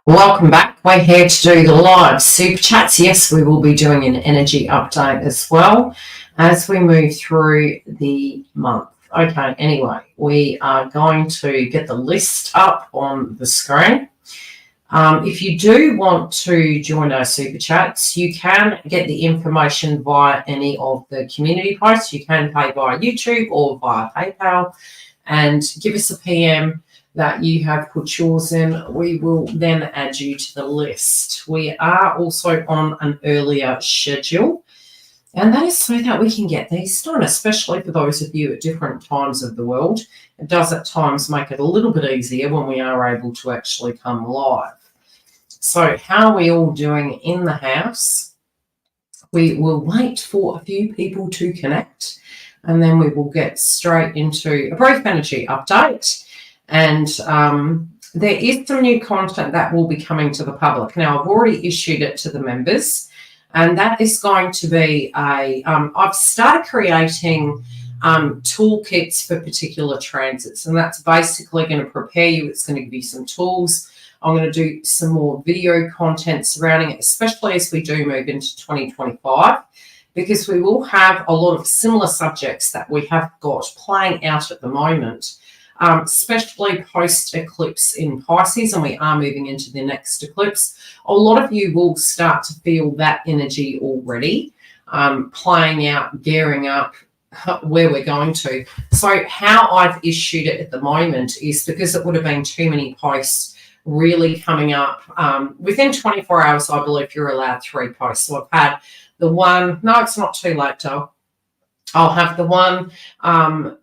Welcome back. We're here to do the live super chats. Yes, we will be doing an energy update as well as we move through the month. Okay, anyway, we are going to get the list up on the screen. If you do want to join our super chats, you can get the information via any of the community posts. You can pay via YouTube or via PayPal and give us a PM that you have put yours in. We will then add you to the list. We are also on an earlier schedule, and that is so that we can get these done, especially for those of you at different times of the world. It does at times make it a little bit easier when we are able to actually come live. So how are we all doing in the house? We will wait for a few people to connect, and then we will get straight into a brief energy update. And there is some new content that will be coming to the public. Now, I've already issued it to the members, and that is going to be I've started creating toolkits for particular transits, and that's basically going to prepare you. It's going to give you some tools. I'm going to do some more video content surrounding it, especially as we do move into 2025, because we will have a lot of similar subjects that we have got playing out at the moment. Especially post-eclipse in Pisces, and we are moving into the next eclipse. A lot of you will start to feel that energy already playing out, gearing up where we're going to. So how I've issued it at the moment is because it would have been too many posts really coming up. Within 24 hours, I believe you're allowed 3 posts. So I've had the one, no, it's not too late, Dale. I'll have the one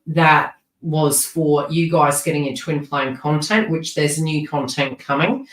that was for you guys getting your twin flame content, which there's new content coming.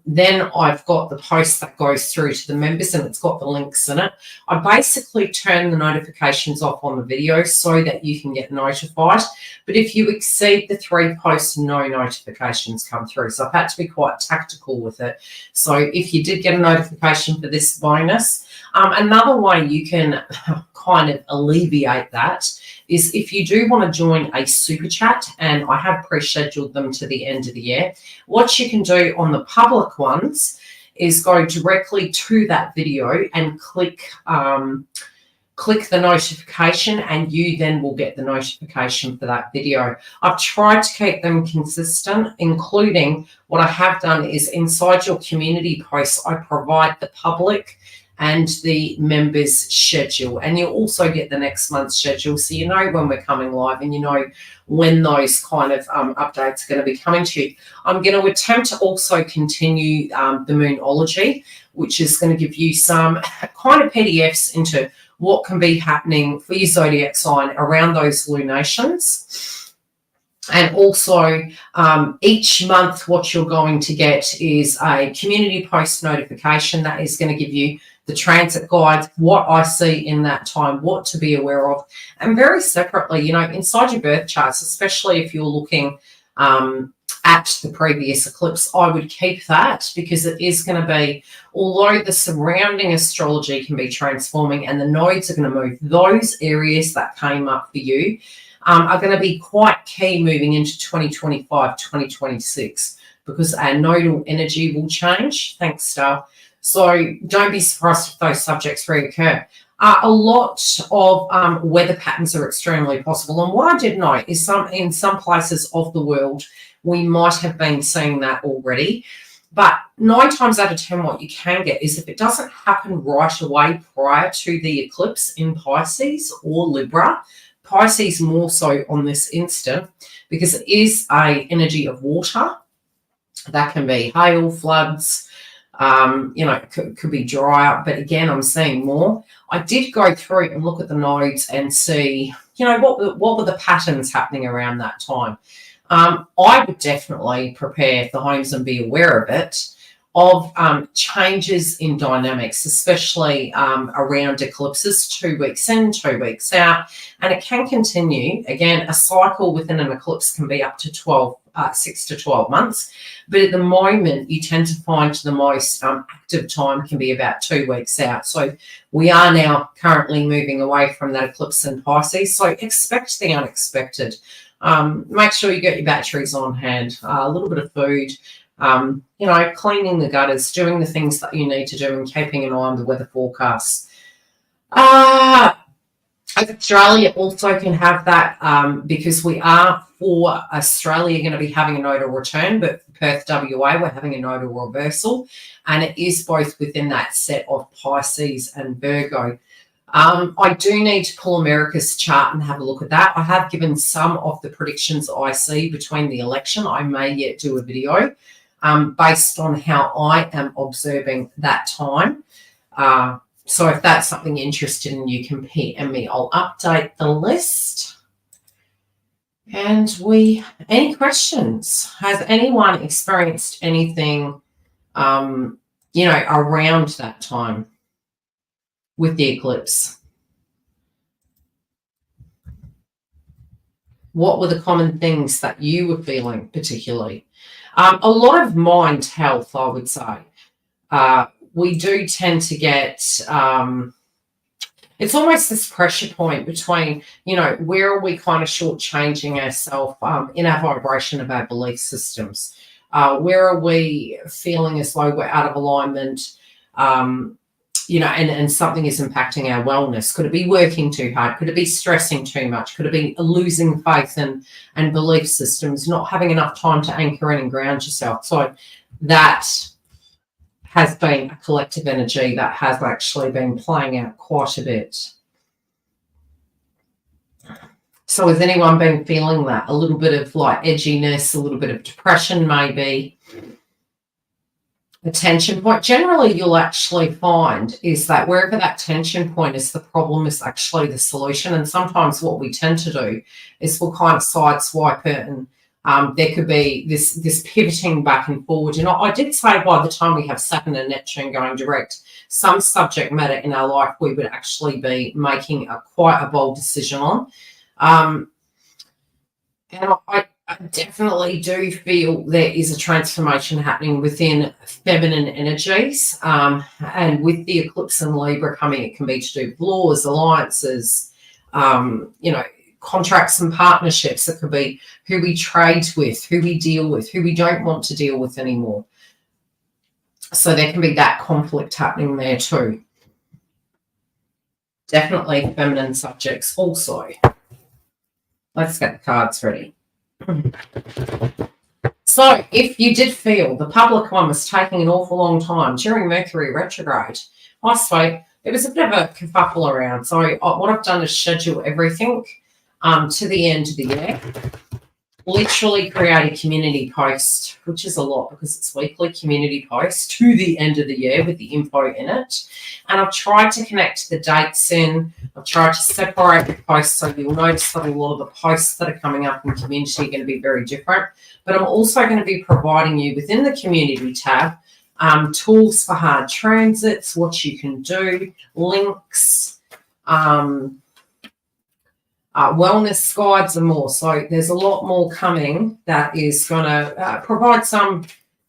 Then I've got the post that goes through to the members, and it's got the links in it. I basically turn the notifications off on the video so that you can get notified. But if you exceed the 3 posts, no notifications come through. So I've had to be quite tactical with it. So if you did get a notification for this bonus, another way you can kind of alleviate that is if you do want to join a super chat, and I have pre-scheduled them to the end of the year, what you can do on the public ones is go directly to that video and click the notification, and you then will get the notification for that video. I've tried to keep them consistent, including what I have done is inside your community posts, I provide the public and the members schedule, and you'll also get the next month's schedule, so you know when we're coming live and you know when those kind of updates are going to be coming to you. I'm going to attempt to also continue the Moonology, which is going to give you some kind of PDFs into what can be happening for your zodiac sign around those lunations. And also each month what you're going to get is a community post notification that is going to give you the transit guides, what I see in that time, what to be aware of. And very separately, you know, inside your birth charts, especially if you're looking at the previous eclipse, I would keep that, because it is going to be, although the surrounding astrology can be transforming and the nodes are going to move, those areas that came up for you are going to be quite key moving into 2025, 2026, because our nodal energy will change. Thanks, Star. So don't be surprised if those subjects reoccur. A lot of weather patterns are extremely possible. And what I did know is in some places of the world, we might have been seeing that already. But 9 times out of 10, what you can get is if it doesn't happen right away prior to the eclipse in Pisces or Libra, Pisces more so on this instant, because it is an energy of water. That can be hail, floods, you know, it could be drier, but again, I'm seeing more. I did go through and look at the nodes and see, you know, what were the patterns happening around that time. I would definitely prepare for homes and be aware of it, of changes in dynamics, especially around eclipses, 2 weeks in, 2 weeks out, and it can continue. Again, a cycle within an eclipse can be up to 6 to 12 months, but at the moment you tend to find the most active time can be about 2 weeks out. So we are now currently moving away from that eclipse in Pisces, so expect the unexpected. Make sure you get your batteries on hand, a little bit of food, Cleaning the gutters, doing the things that you need to do, and keeping an eye on the weather forecasts. Australia also can have that because we are, for Australia, going to be having a nodal return, but for Perth, WA, we're having a nodal reversal, and it is both within that set of Pisces and Virgo. I do need to pull America's chart and have a look at that. I have given some of the predictions I see between the election. I may yet do a video based on how I am observing that time. So if that's something you're interested in, you can PM me. I'll update the list. And any questions? Has anyone experienced anything, around that time with the eclipse? What were the common things that you were feeling particularly? A lot of mind health, I would say. We do tend to get, it's almost this pressure point between, where are we kind of shortchanging ourselves in our vibration of our belief systems? Where are we feeling as though we're out of alignment, and something is impacting our wellness? Could it be working too hard? Could it be stressing too much? Could it be losing faith and belief systems, not having enough time to anchor in and ground yourself? So that has been a collective energy that has actually been playing out quite a bit. So has anyone been feeling that? A little bit of like edginess, a little bit of depression maybe? A tension point. Generally, you'll actually find is that wherever that tension point is, the problem is actually the solution. And sometimes what we tend to do is we'll kind of sideswipe it, and there could be this pivoting back and forward. I did say by the time we have Saturn and Neptune going direct, some subject matter in our life we would actually be making quite a bold decision on. And I definitely do feel there is a transformation happening within feminine energies. And with the eclipse in Libra coming, it can be to do with laws, alliances, contracts and partnerships. It could be who we trade with, who we deal with, who we don't want to deal with anymore. So there can be that conflict happening there too. Definitely feminine subjects also. Let's get the cards ready. So if you did feel the public one was taking an awful long time during Mercury retrograde, I swear it was a bit of a kerfuffle around. So what I've done is schedule everything to the end of the year. Literally create a community post, which is a lot because it's weekly community post to the end of the year with the info in it. And I've tried to connect the dates in. I've tried to separate the posts, so you'll notice that a lot of the posts that are coming up in community are going to be very different. But I'm also going to be providing you within the community tab tools for hard transits, what you can do, links, wellness guides and more. So there's a lot more coming that is going to provide some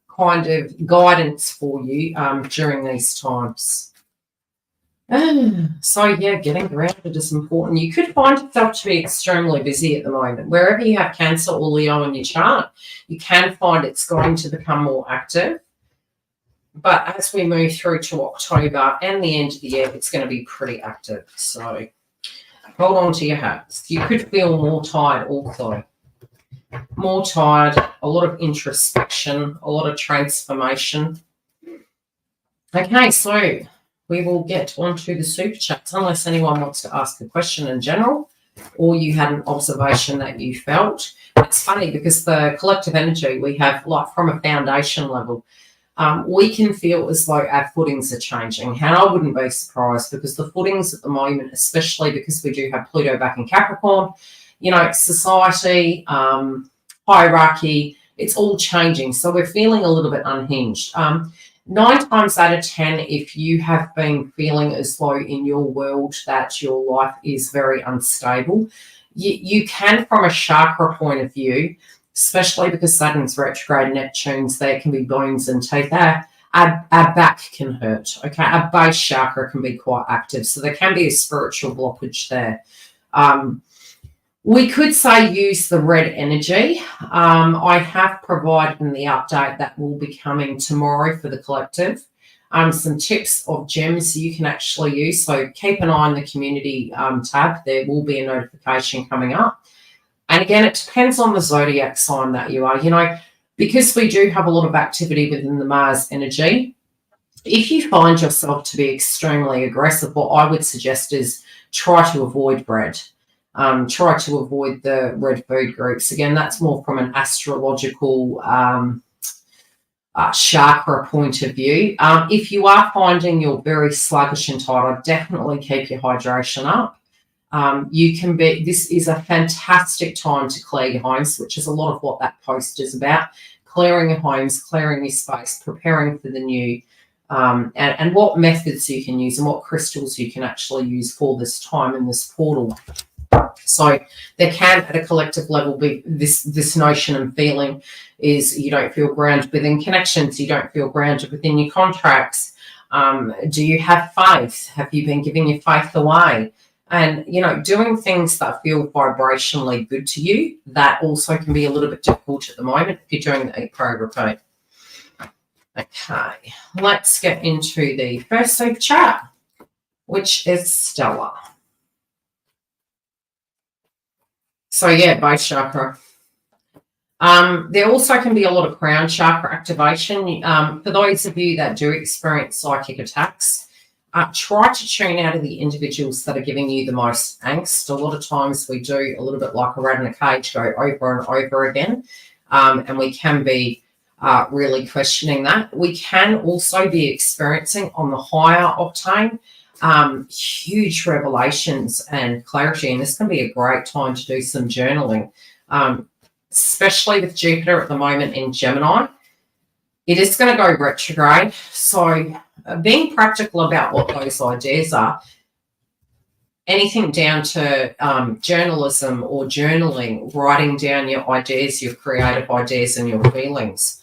kind of guidance for you during these times. So yeah, getting grounded is important. You could find yourself to be extremely busy at the moment. Wherever you have Cancer or Leo in your chart, you can find it's going to become more active. But as we move through to October and the end of the year, it's going to be pretty active. So hold on to your hats. You could feel more tired also. More tired, a lot of introspection, a lot of transformation. Okay, so we will get onto the super chats unless anyone wants to ask a question in general or you had an observation that you felt. It's funny because the collective energy we have, like from a foundation level, we can feel as though our footings are changing. And I wouldn't be surprised because the footings at the moment, especially because we do have Pluto back in Capricorn, society, hierarchy, it's all changing. So we're feeling a little bit unhinged. 9 times out of 10, if you have been feeling as though in your world that your life is very unstable, you can, from a chakra point of view, especially because Saturn's retrograde, Neptune's, there can be bones and teeth. Our back can hurt, okay? Our base chakra can be quite active, so there can be a spiritual blockage there. We could say use the red energy. I have provided in the update that will be coming tomorrow for the collective some tips of gems you can actually use. So keep an eye on the community tab. There will be a notification coming up. And again, it depends on the zodiac sign that you are. You know, because we do have a lot of activity within the Mars energy, if you find yourself to be extremely aggressive, what I would suggest is try to avoid bread. Try to avoid the red food groups. Again, that's more from an astrological chakra point of view. If you are finding you're very sluggish and tired, definitely keep your hydration up. This is a fantastic time to clear your homes, which is a lot of what that post is about. Clearing your homes, clearing your space, preparing for the new, and what methods you can use and what crystals you can actually use for this time in this portal. So there can, at a collective level, be this notion and feeling is you don't feel grounded within connections, you don't feel grounded within your contracts. Do you have faith? Have you been giving your faith away? And, you know, doing things that feel vibrationally good to you, that also can be a little bit difficult at the moment if you're doing the eat, pray, repeat. Okay, let's get into the first super chat, which is Stella. So, yeah, base chakra. There also can be a lot of crown chakra activation. For those of you that do experience psychic attacks, try to tune out of the individuals that are giving you the most angst. A lot of times we do a little bit like a rat in a cage, go over and over again, and we can be really questioning that. We can also be experiencing on the higher octane huge revelations and clarity, and this can be a great time to do some journaling, especially with Jupiter at the moment in Gemini. It is going to go retrograde, so being practical about what those ideas are, anything down to journalism or journaling, writing down your ideas, your creative ideas and your feelings.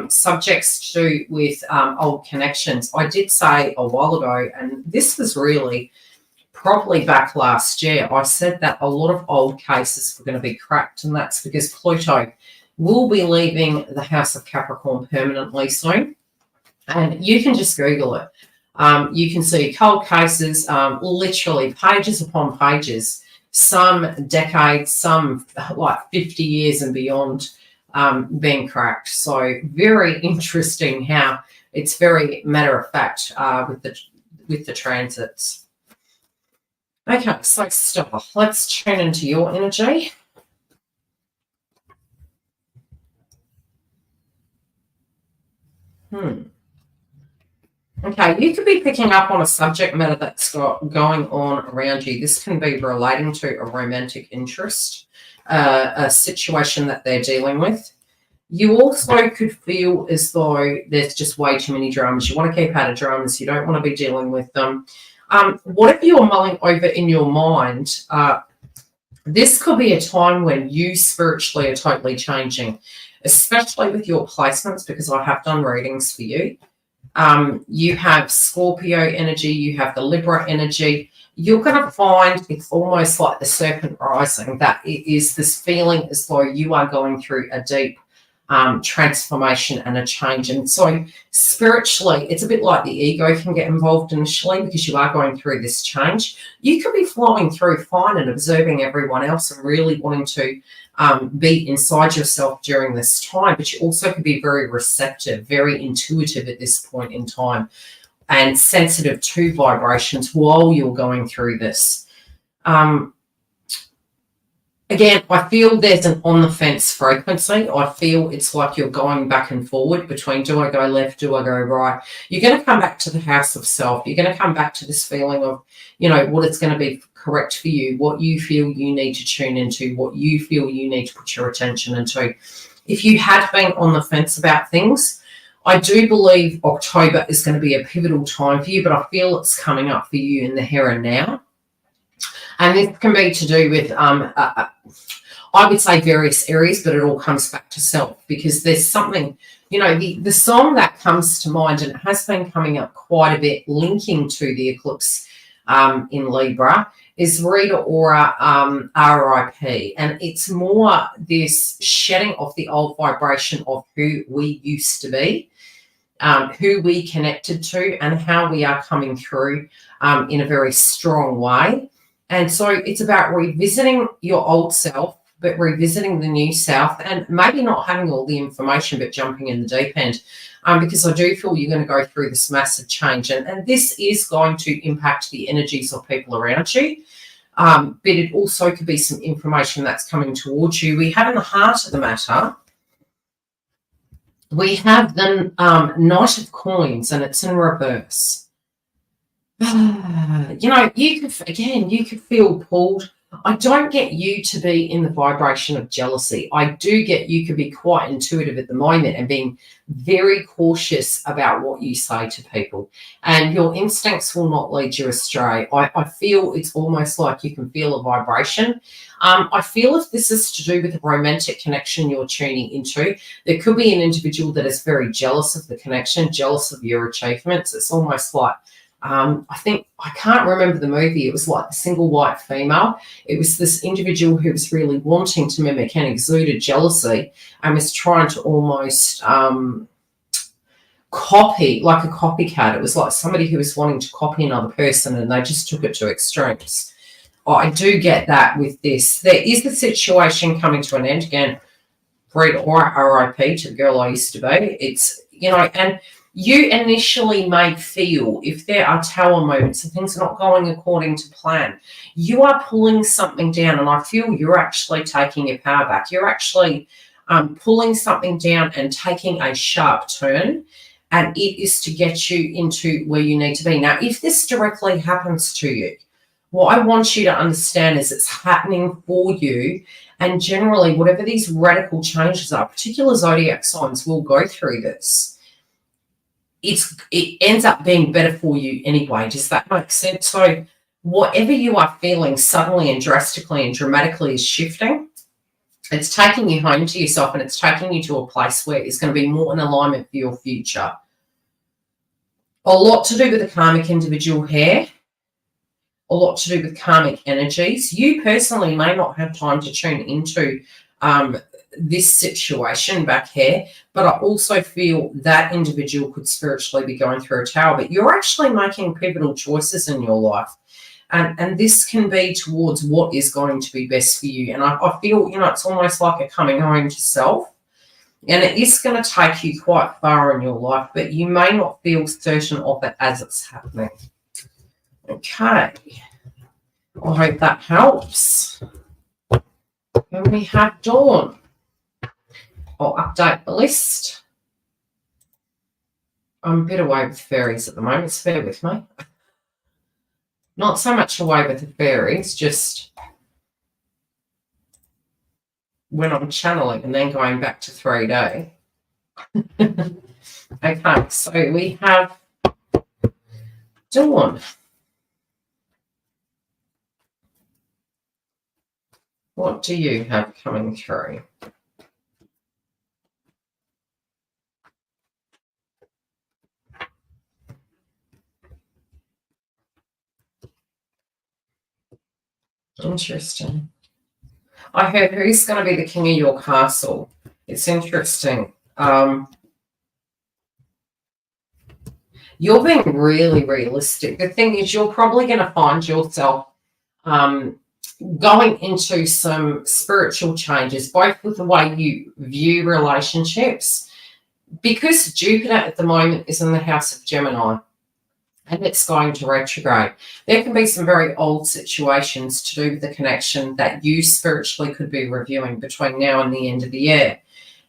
Subjects to do with old connections. I did say a while ago, and this was really probably back last year, I said that a lot of old cases were going to be cracked, and that's because Pluto will be leaving the House of Capricorn permanently soon. And you can just Google it. You can see cold cases, literally pages upon pages, some decades, some like 50 years and beyond, being cracked. So very interesting how it's very matter of fact with the transits. Okay, so Stella, let's tune into your energy. Okay, you could be picking up on a subject matter that's going on around you. This can be relating to a romantic interest, a situation that they're dealing with. You also could feel as though there's just way too many dramas. You want to keep out of dramas. You don't want to be dealing with them. Whatever you're mulling over in your mind, this could be a time when you spiritually are totally changing, especially with your placements, because I have done readings for you. You have Scorpio energy, you have the Libra energy. You're going to find it's almost like the serpent rising, that it is this feeling as though you are going through a deep transformation and a change. And so spiritually, it's a bit like the ego can get involved initially because you are going through this change. You could be flowing through fine and observing everyone else and really wanting to be inside yourself during this time, but you also could be very receptive, very intuitive at this point in time and sensitive to vibrations while you're going through this. Again, I feel there's an on-the-fence frequency. I feel it's like you're going back and forward between do I go left, do I go right? You're going to come back to the house of self. You're going to come back to this feeling of, you know, what is going to be correct for you, what you feel you need to tune into, what you feel you need to put your attention into. If you had been on the fence about things, I do believe October is going to be a pivotal time for you, but I feel it's coming up for you in the here and now. And this can be to do with, I would say various areas, but it all comes back to self, because there's something, you know, the song that comes to mind, and it has been coming up quite a bit, linking to the eclipse in Libra, is Reader Aura RIP. And it's more this shedding of the old vibration of who we used to be, who we connected to, and how we are coming through in a very strong way. And so it's about revisiting your old self, but revisiting the new self, and maybe not having all the information, but jumping in the deep end, because I do feel you're going to go through this massive change. And this is going to impact the energies of people around you. But it also could be some information that's coming towards you. We have in the heart of the matter, we have the Knight of Coins, and it's in reverse. You know, you could feel pulled. I don't get you to be in the vibration of jealousy. I do get you could be quite intuitive at the moment and being very cautious about what you say to people. And your instincts will not lead you astray. I feel it's almost like you can feel a vibration. I feel if this is to do with a romantic connection you're tuning into, there could be an individual that is very jealous of the connection, jealous of your achievements. It's almost like, I can't remember the movie. It was like a single white female. It was this individual who was really wanting to mimic and exuded jealousy and was trying to almost copy, like a copycat. It was like somebody who was wanting to copy another person, and they just took it to extremes. I do get that with this. There is the situation coming to an end. Again, read RIP to the girl I used to be. It's, you know, and you initially may feel if there are tower moments and things are not going according to plan, you are pulling something down, and I feel you're actually taking your power back. You're actually pulling something down and taking a sharp turn, and it is to get you into where you need to be. Now, if this directly happens to you, what I want you to understand is it's happening for you, and generally whatever these radical changes are, particular zodiac signs will go through this. It ends up being better for you anyway. Does that make sense? So whatever you are feeling suddenly and drastically and dramatically is shifting. It's taking you home to yourself, and it's taking you to a place where it's going to be more in alignment for your future. A lot to do with the karmic individual here. A lot to do with karmic energies. You personally may not have time to tune into this situation back here, but I also feel that individual could spiritually be going through a tower, but you're actually making pivotal choices in your life, and this can be towards what is going to be best for you. And I feel, you know, it's almost like a coming home to self, and it is going to take you quite far in your life, but you may not feel certain of it as it's happening. Okay, I hope that helps. And we have Dawn. I'll update the list. I'm a bit away with fairies at the moment, so bear with me. Not so much away with the fairies, just when I'm channeling and then going back to 3D. Okay, so we have Dawn. What do you have coming through? Interesting. I heard who's going to be the king of your castle. It's interesting. You're being really realistic. The thing is, you're probably going to find yourself going into some spiritual changes, both with the way you view relationships, because Jupiter at the moment is in the house of Gemini, and it's going to retrograde. There can be some very old situations to do with the connection that you spiritually could be reviewing between now and the end of the year.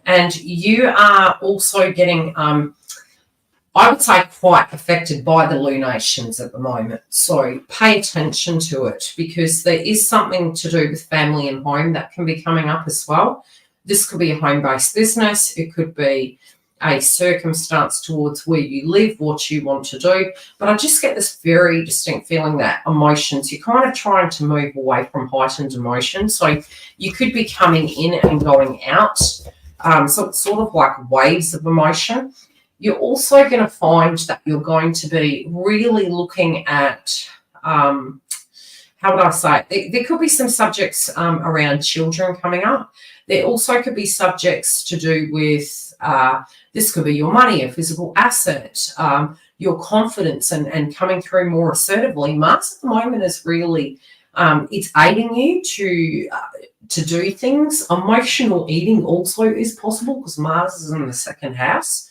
And you are also getting, I would say, quite affected by the lunations at the moment. So pay attention to it, because there is something to do with family and home that can be coming up as well. This could be a home-based business. It could be a circumstance towards where you live, what you want to do. But I just get this very distinct feeling that emotions, you're kind of trying to move away from heightened emotions. So you could be coming in and going out. So it's sort of like waves of emotion. You're also going to find that you're going to be really looking at how would I say it? There could be some subjects around children coming up. There also could be subjects to do with this could be your money, a physical asset, your confidence, and coming through more assertively. Mars at the moment is really it's aiding you to do things. Emotional eating also is possible because Mars is in the second house.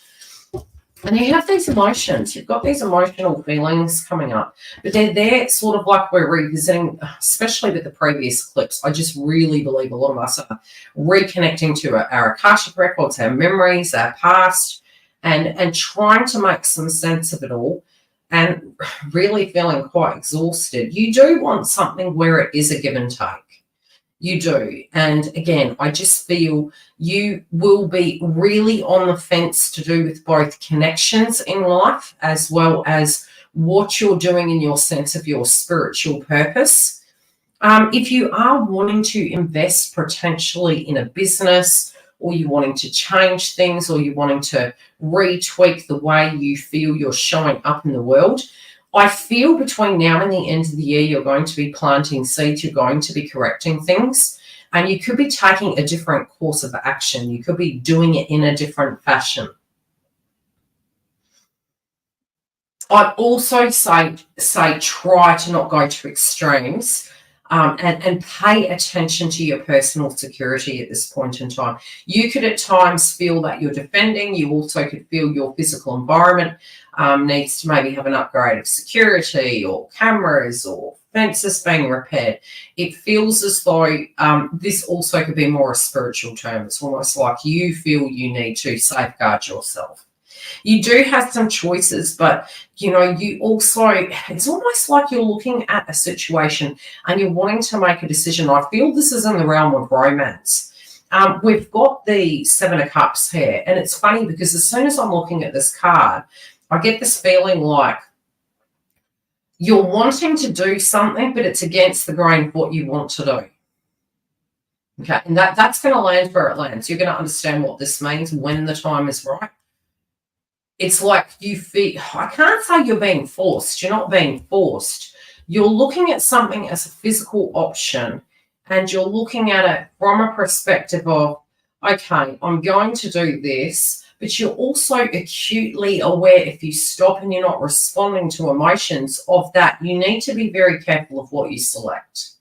And you have these emotions, you've got these emotional feelings coming up, but they're there sort of like we're revisiting, especially with the previous clips. I just really believe a lot of us are reconnecting to our Akashic records, our memories, our past, and trying to make some sense of it all and really feeling quite exhausted. You do want something where it is a give and take. You do. And again, I just feel you will be really on the fence to do with both connections in life as well as what you're doing in your sense of your spiritual purpose. If you are wanting to invest potentially in a business, or you're wanting to change things, or you're wanting to retweak the way you feel you're showing up in the world, I feel between now and the end of the year, you're going to be planting seeds, you're going to be correcting things, and you could be taking a different course of action. You could be doing it in a different fashion. I'd also say try to not go to extremes and pay attention to your personal security at this point in time. You could at times feel that you're defending. You also could feel your physical environment needs to maybe have an upgrade of security or cameras or fences being repaired. It feels as though this also could be more a spiritual term. It's almost like you feel you need to safeguard yourself. You do have some choices, but you also, it's almost like you're looking at a situation and you're wanting to make a decision. I feel this is in the realm of romance. We've got the Seven of Cups here, and it's funny because as soon as I'm looking at this card, I get this feeling like you're wanting to do something, but it's against the grain of what you want to do. Okay, and that's going to land where it lands. You're going to understand what this means when the time is right. It's like you feel, I can't say you're being forced. You're not being forced. You're looking at something as a physical option, and you're looking at it from a perspective of, okay, I'm going to do this, but you're also acutely aware if you stop and you're not responding to emotions of that, you need to be very careful of what you select.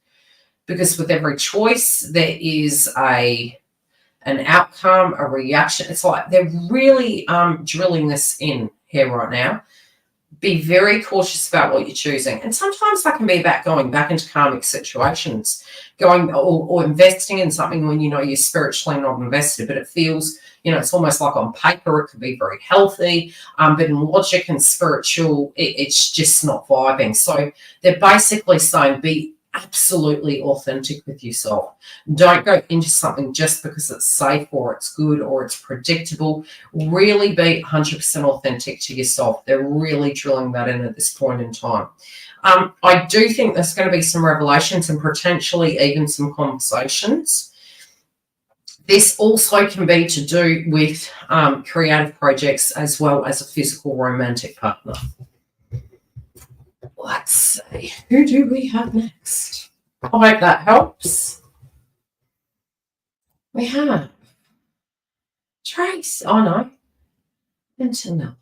Because with every choice, there is an outcome, a reaction. It's like they're really drilling this in here right now. Be very cautious about what you're choosing. And sometimes that can be about going back into karmic situations, going or investing in something when you're spiritually not invested, but it feels, it's almost like on paper it could be very healthy, but in logic and spiritual, it's just not vibing. So they're basically saying be absolutely authentic with yourself. Don't go into something just because it's safe or it's good or it's predictable. Really be 100% authentic to yourself. They're really drilling that in at this point in time. I do think there's going to be some revelations and potentially even some conversations. This also can be to do with creative projects as well as a physical romantic partner. Let's see, who do we have next? I hope that helps. We have Trace. Oh no, Antonella.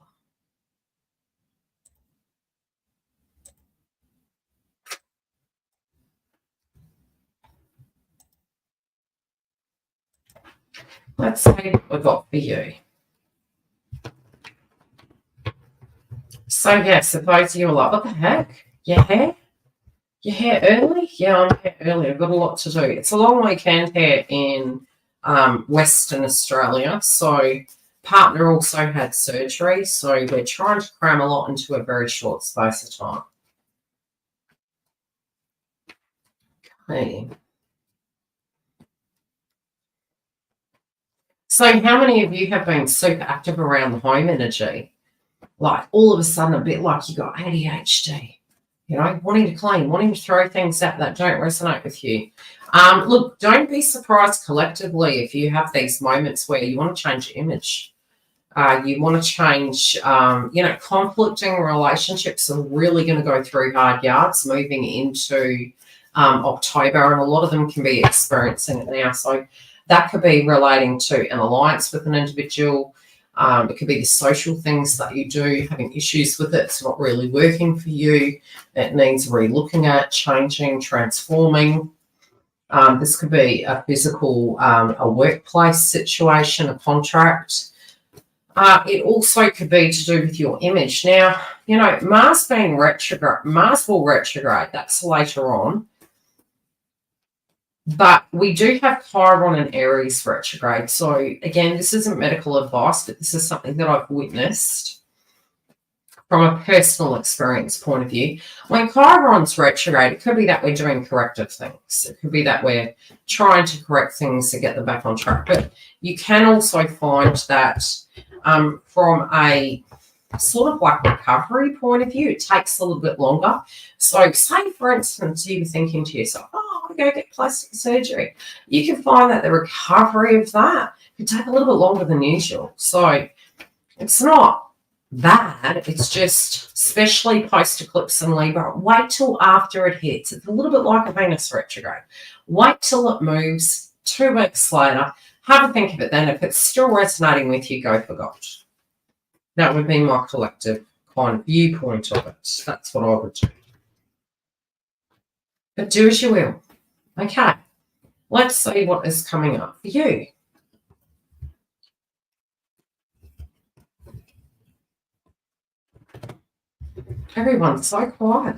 Let's see what we've got for you. So yes, suppose you were like, what the heck? Your hair? Your hair early? Yeah, I'm here early. I've got a lot to do. It's a long weekend here in Western Australia. So partner also had surgery. So we're trying to cram a lot into a very short space of time. Okay. So how many of you have been super active around the home energy? Like all of a sudden a bit like you got ADHD. Wanting to clean, wanting to throw things out that don't resonate with you. Look, don't be surprised collectively if you have these moments where you want to change your image. You want to change, conflicting relationships are really going to go through hard yards moving into October, and a lot of them can be experiencing it now. So that could be relating to an alliance with an individual. It could be the social things that you do, having issues with it. It's not really working for you. It needs re-looking at, changing, transforming. This could be a physical, a workplace situation, a contract. It also could be to do with your image. Now, you know, Mars being retrograde, Mars will retrograde. That's later on. But we do have Chiron and Aries retrograde. So, again, this isn't medical advice, but this is something that I've witnessed from a personal experience point of view. When Chiron's retrograde, it could be that we're doing corrective things. It could be that we're trying to correct things to get them back on track. But you can also find that from a sort of like recovery point of view, it takes a little bit longer. So say, for instance, you were thinking to yourself, oh, I want to go get plastic surgery. You can find that the recovery of that could take a little bit longer than usual. So it's not bad. It's just, especially post-eclipse in Libra, wait till after it hits. It's a little bit like a Venus retrograde. Wait till it moves 2 weeks later. Have a think of it then. If it's still resonating with you, go for God. That would be my collective kind of viewpoint of it. That's what I would do. But do as you will. Okay, let's see what is coming up for you. Everyone's so quiet.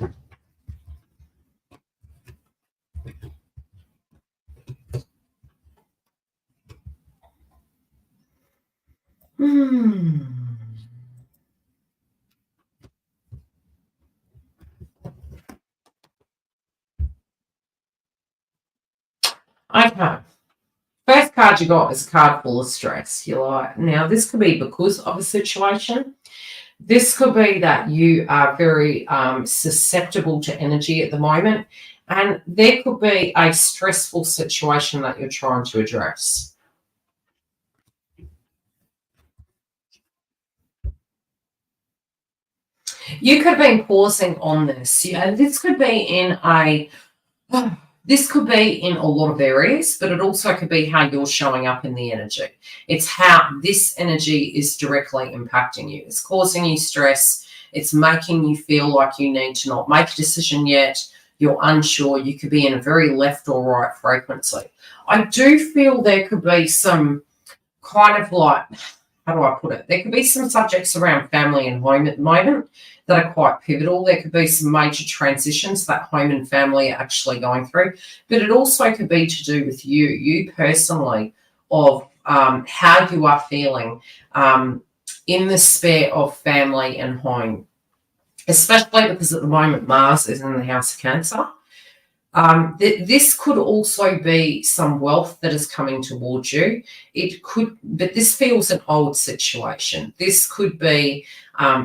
Okay. First card you got is a card full of stress. You're like, now this could be because of a situation. This could be that you are very susceptible to energy at the moment, and there could be a stressful situation that you're trying to address. You could have been pausing on this. Yeah, this could be in a lot of areas, but it also could be how you're showing up in the energy. It's how this energy is directly impacting you. It's causing you stress. It's making you feel like you need to not make a decision yet. You're unsure. You could be in a very left or right frequency. I do feel there could be some kind of like, how do I put it? There could be some subjects around family and home at the moment that are quite pivotal. There could be some major transitions that home and family are actually going through, but it also could be to do with you personally, of how you are feeling in the sphere of family and home, especially because at the moment Mars is in the house of Cancer. This could also be some wealth that is coming towards you. It could, but this feels an old situation. This could be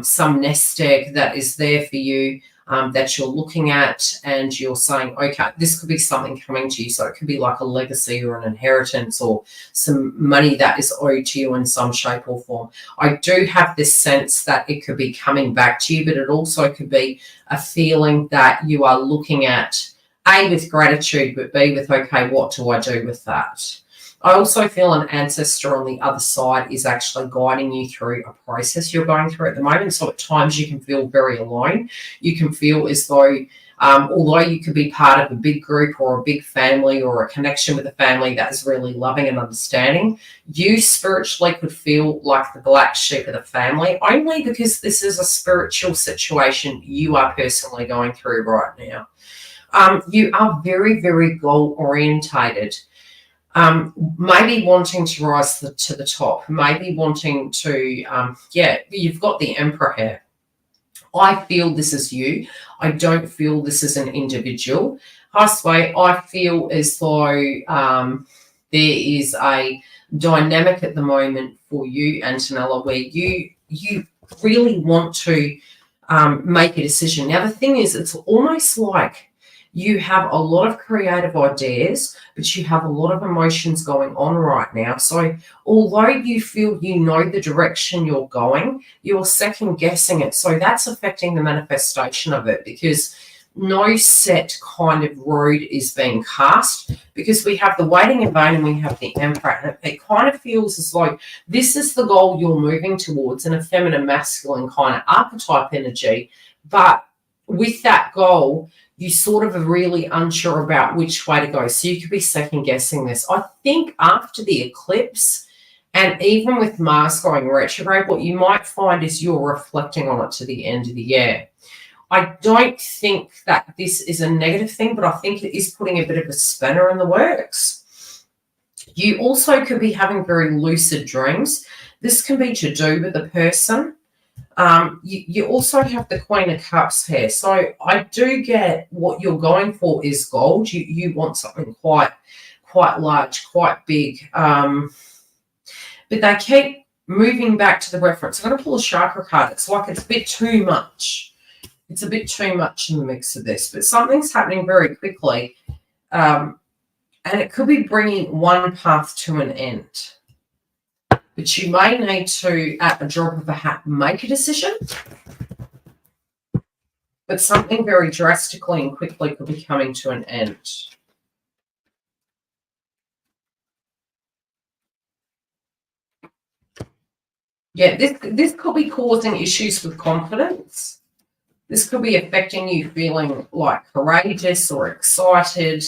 some nest egg that is there for you that you're looking at, and you're saying, okay, this could be something coming to you. So it could be like a legacy or an inheritance or some money that is owed to you in some shape or form. I do have this sense that it could be coming back to you, but it also could be a feeling that you are looking at, A, with gratitude, but B, with, okay, what do I do with that? I also feel an ancestor on the other side is actually guiding you through a process you're going through at the moment. So at times you can feel very alone. You can feel as though, although you could be part of a big group or a big family or a connection with a family that is really loving and understanding, you spiritually could feel like the black sheep of the family, only because this is a spiritual situation you are personally going through right now. You are very, very goal orientated. Maybe wanting to rise to the top, maybe wanting to, you've got the Emperor here. I feel this is you. I don't feel this is an individual. Highway, I feel as though there is a dynamic at the moment for you, Antonella, where you really want to make a decision. Now, the thing is, it's almost like you have a lot of creative ideas, but you have a lot of emotions going on right now. So although you feel you know the direction you're going, you're second guessing it. So that's affecting the manifestation of it, because no set kind of road is being cast, because we have the waiting in vain and we have the emperor, and it kind of feels as though this is the goal you're moving towards in a feminine masculine kind of archetype energy, but with that goal you sort of are really unsure about which way to go, so you could be second guessing this. I think after the eclipse, and even with Mars going retrograde, what you might find is you're reflecting on it to the end of the year. I don't think that this is a negative thing, but I think it is putting a bit of a spanner in the works. You also could be having very lucid dreams. This can be to do with the person. You also have the Queen of Cups here. So I do get what you're going for is gold. You want something quite large, quite big. But they keep moving back to the reference. I'm going to pull a chakra card. It's like it's a bit too much. It's a bit too much in the mix of this, but something's happening very quickly. And it could be bringing one path to an end. But you may need to, at a drop of a hat, make a decision. But something very drastically and quickly could be coming to an end. Yeah, this could be causing issues with confidence. This could be affecting you feeling like courageous or excited.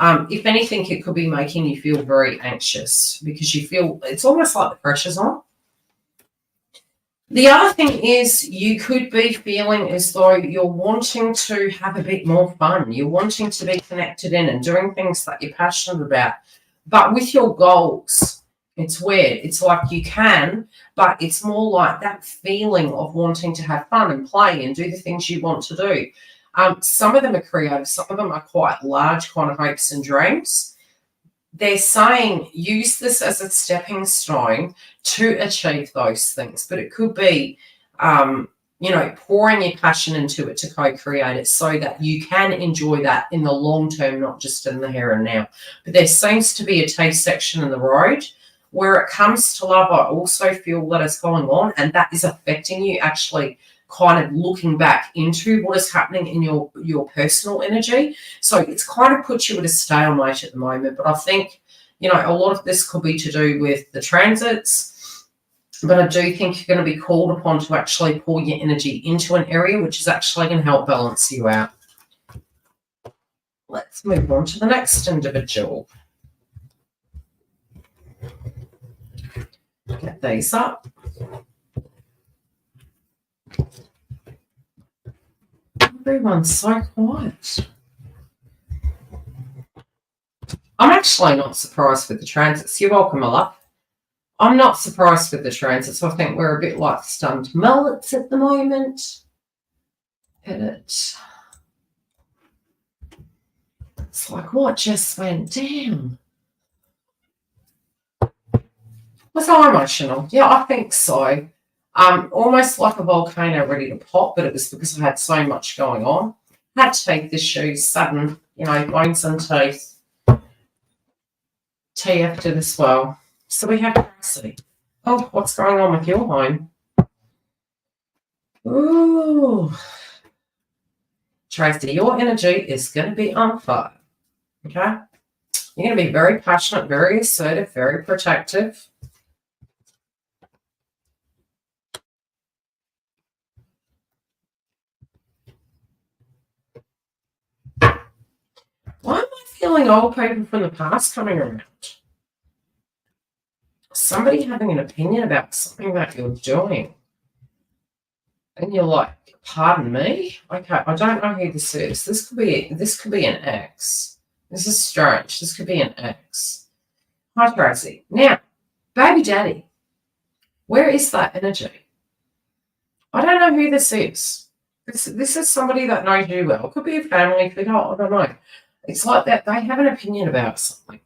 If anything, it could be making you feel very anxious because you feel it's almost like the pressure's on. The other thing is you could be feeling as though you're wanting to have a bit more fun. You're wanting to be connected in and doing things that you're passionate about. But with your goals, it's weird. It's like you can, but it's more like that feeling of wanting to have fun and play and do the things you want to do. Some of them are creative. Some of them are quite large kind of hopes and dreams. They're saying use this as a stepping stone to achieve those things. But it could be, pouring your passion into it to co-create it so that you can enjoy that in the long term, not just in the here and now. But there seems to be a T section in the road. Where it comes to love, I also feel that is going on, and that is affecting you actually kind of looking back into what is happening in your personal energy. So it's kind of put you at a stalemate at the moment. But I think, a lot of this could be to do with the transits. But I do think you're going to be called upon to actually pour your energy into an area which is actually going to help balance you out. Let's move on to the next individual. Get these up. Everyone's so quiet. I'm actually not surprised with the transits. You're welcome, my love. I'm not surprised with the transits. I think we're a bit like stunned mullets at the moment. It's like, what just went down? Was I emotional? Yeah, I think so. Almost like a volcano ready to pop, but it was because I had so much going on. Had teeth issues, sudden, bones and teeth. TF did as well. So we have Tracy. Oh, what's going on with your home? Ooh. Tracy, your energy is going to be on fire. Okay? You're going to be very passionate, very assertive, very protective. Why am I feeling old people from the past coming around? Somebody having an opinion about something that you're doing. And you're like, pardon me? Okay, I don't know who this is. This could be an ex. This is strange. This could be an ex. Hi, Tracy. Now, baby daddy, where is that energy? I don't know who this is. This is somebody that knows you well. It could be a family figure. I don't know. It's like that they have an opinion about something.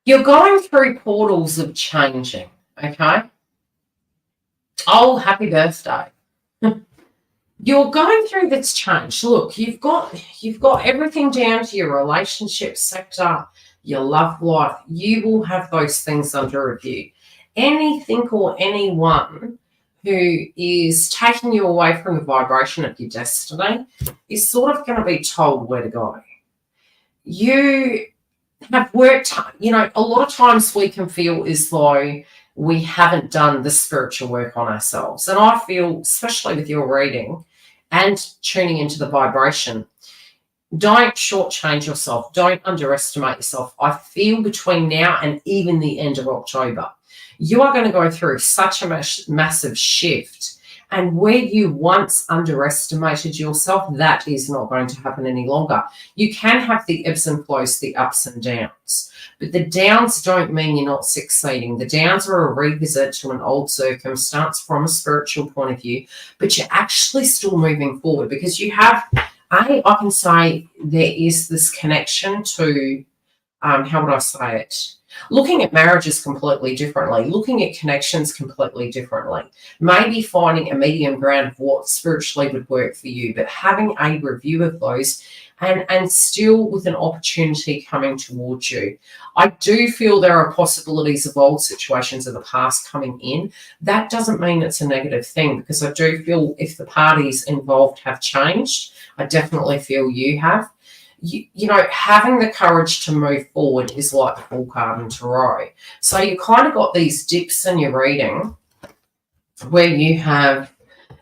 You're going through portals of changing, okay? Oh, happy birthday. You're going through this change. Look, you've got everything down to your relationship sector, your love life. You will have those things under review. Anything or anyone who is taking you away from the vibration of your destiny is sort of going to be told where to go. You have worked, a lot of times we can feel as though we haven't done the spiritual work on ourselves. And I feel, especially with your reading and tuning into the vibration, don't shortchange yourself. Don't underestimate yourself. I feel between now and even the end of October, you are going to go through such a massive shift. And where you once underestimated yourself, that is not going to happen any longer. You can have the ebbs and flows, the ups and downs. But the downs don't mean you're not succeeding. The downs are a revisit to an old circumstance from a spiritual point of view, but you're actually still moving forward because you have, I can say there is this connection to, how would I say it? Looking at marriages completely differently, looking at connections completely differently, maybe finding a medium ground of what spiritually would work for you, but having a review of those and still with an opportunity coming towards you. I do feel there are possibilities of old situations in the past coming in. That doesn't mean it's a negative thing because I do feel if the parties involved have changed, I definitely feel you have. Having the courage to move forward is like the full card in tarot. So you kind of got these dips in your reading where you have,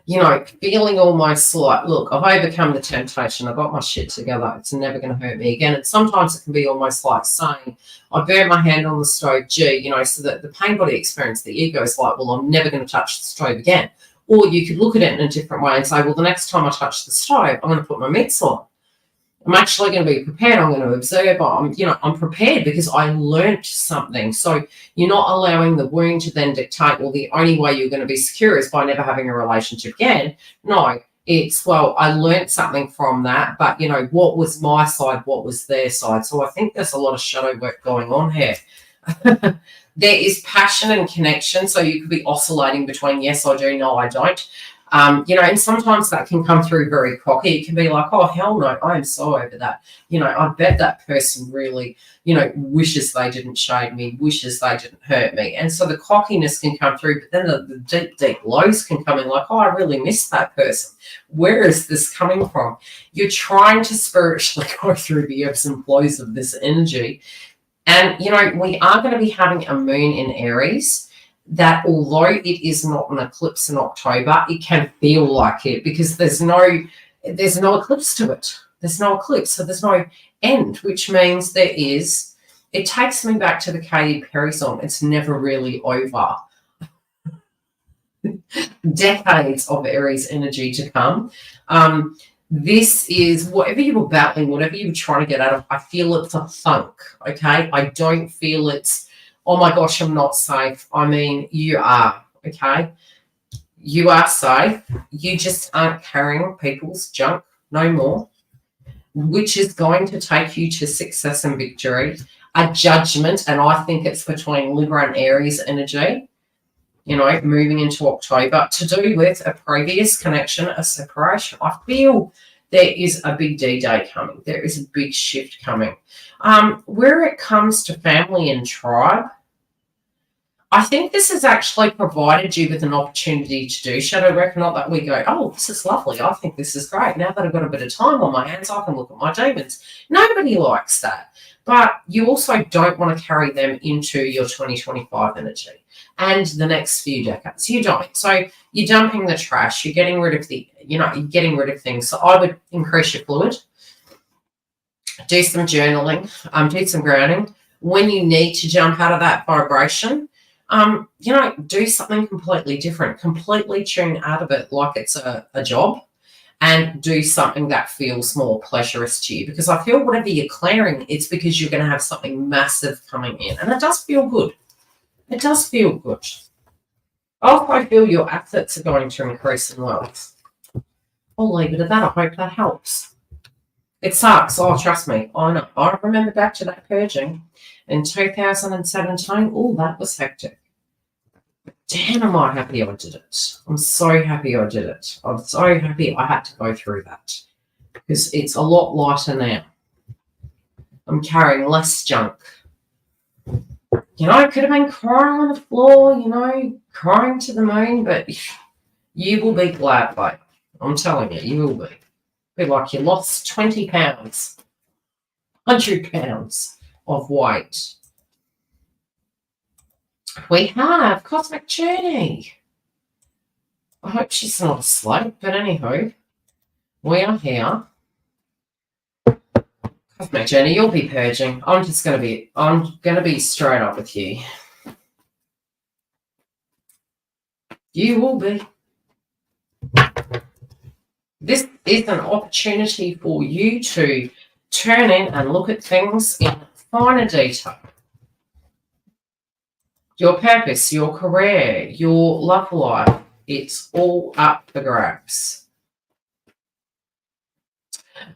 feeling almost like, look, I've overcome the temptation. I got my shit together. It's never going to hurt me again. And sometimes it can be almost like saying, I burnt my hand on the stove, so that the pain body experience, the ego is like, well, I'm never going to touch the stove again. Or you could look at it in a different way and say, well, the next time I touch the stove, I'm going to put my mitts on. I'm actually going to be prepared. I'm going to observe. I'm prepared because I learnt something. So you're not allowing the wound to then dictate, well, the only way you're going to be secure is by never having a relationship again. No, it's, well, I learnt something from that, but, what was my side? What was their side? So I think there's a lot of shadow work going on here. There is passion and connection. So you could be oscillating between, yes, I do, no, I don't. And sometimes that can come through very cocky. It can be like, oh, hell no, I am so over that. I bet that person really, wishes they didn't shade me, wishes they didn't hurt me. And so the cockiness can come through, but then the deep, deep lows can come in like, oh, I really miss that person. Where is this coming from? You're trying to spiritually go through the ebbs and flows of this energy. And, we are going to be having a moon in Aries. That although it is not an eclipse in October, it can feel like it because there's no eclipse to it. There's no eclipse, so there's no end, which means it takes me back to the Katy Perry song, It's Never Really Over. Decades of Aries energy to come. This is whatever you were battling, whatever you were trying to get out of, I feel it's a thunk, okay? I don't feel it's, oh my gosh, I'm not safe. I mean, you are, okay? You are safe. You just aren't carrying people's junk no more, which is going to take you to success and victory, a judgment, and I think it's between Libra and Aries energy, moving into October, to do with a previous connection, a separation. I feel there is a big D-Day coming. There is a big shift coming. Where it comes to family and tribe, I think this has actually provided you with an opportunity to do shadow work. Not that we go, oh, this is lovely. I think this is great. Now that I've got a bit of time on my hands, I can look at my demons. Nobody likes that. But you also don't want to carry them into your 2025 energy and the next few decades. You don't. So you're dumping the trash. You're getting rid of you're getting rid of things. So I would increase your fluid. Do some journaling. Do some grounding. When you need to jump out of that vibration, do something completely different, completely tune out of it like it's a job, and do something that feels more pleasurous to you, because I feel whatever you're clearing, it's because you're going to have something massive coming in, and it does feel good. It does feel good. Also, I feel your assets are going to increase in wealth. I'll leave it at that. I hope that helps. It sucks. Oh, trust me. I know. I remember back to that purging in 2017. Oh, that was hectic. Damn, am I happy I did it. I'm so happy I did it. I'm so happy I had to go through that because it's a lot lighter now. I'm carrying less junk. You know, I could have been crying on the floor, you know, crying to the moon, but you will be glad, babe. I'm telling you, you will be. Be like you lost 20 pounds, 100 pounds of weight. We have Cosmic Journey. I hope she's not asleep, but anywho, we are here. Cosmic Journey, you'll be purging. I'm gonna be straight up with you. You will be. This is an opportunity for you to turn in and look at things in finer detail. Your purpose, your career, your love life, it's all up for grabs.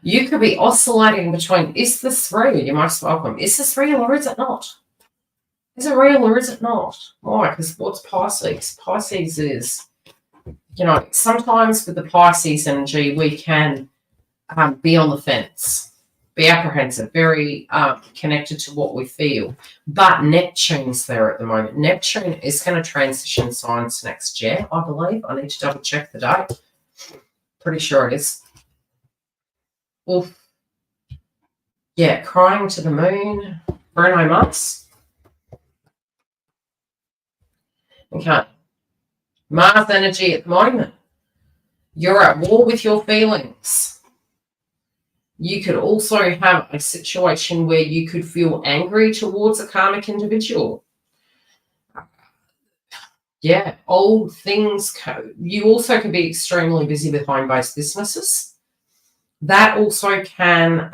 You could be oscillating between, is this real? You're most welcome. Is this real or is it not? Is it real or is it not? Why? Because what's Pisces? Pisces is, you know, sometimes with the Pisces energy, we can be on the fence, be apprehensive, very connected to what we feel. But Neptune's there at the moment. Neptune is going to transition signs next year, I believe. I need to double check the date. Pretty sure it is. Oof. Yeah, crying to the moon. Bruno Mars. Okay. Mars energy at the moment. You're at war with your feelings. You could also have a situation where you could feel angry towards a karmic individual. Yeah, old things. You also could be extremely busy with home-based businesses. That also can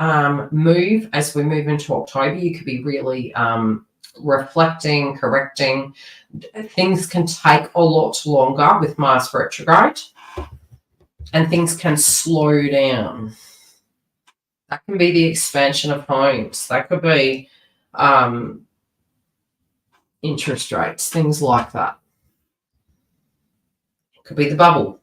move as we move into October. You could be really reflecting, correcting. Things can take a lot longer with Mars retrograde, and things can slow down. That can be the expansion of homes. That could be interest rates, things like that. It could be the bubble.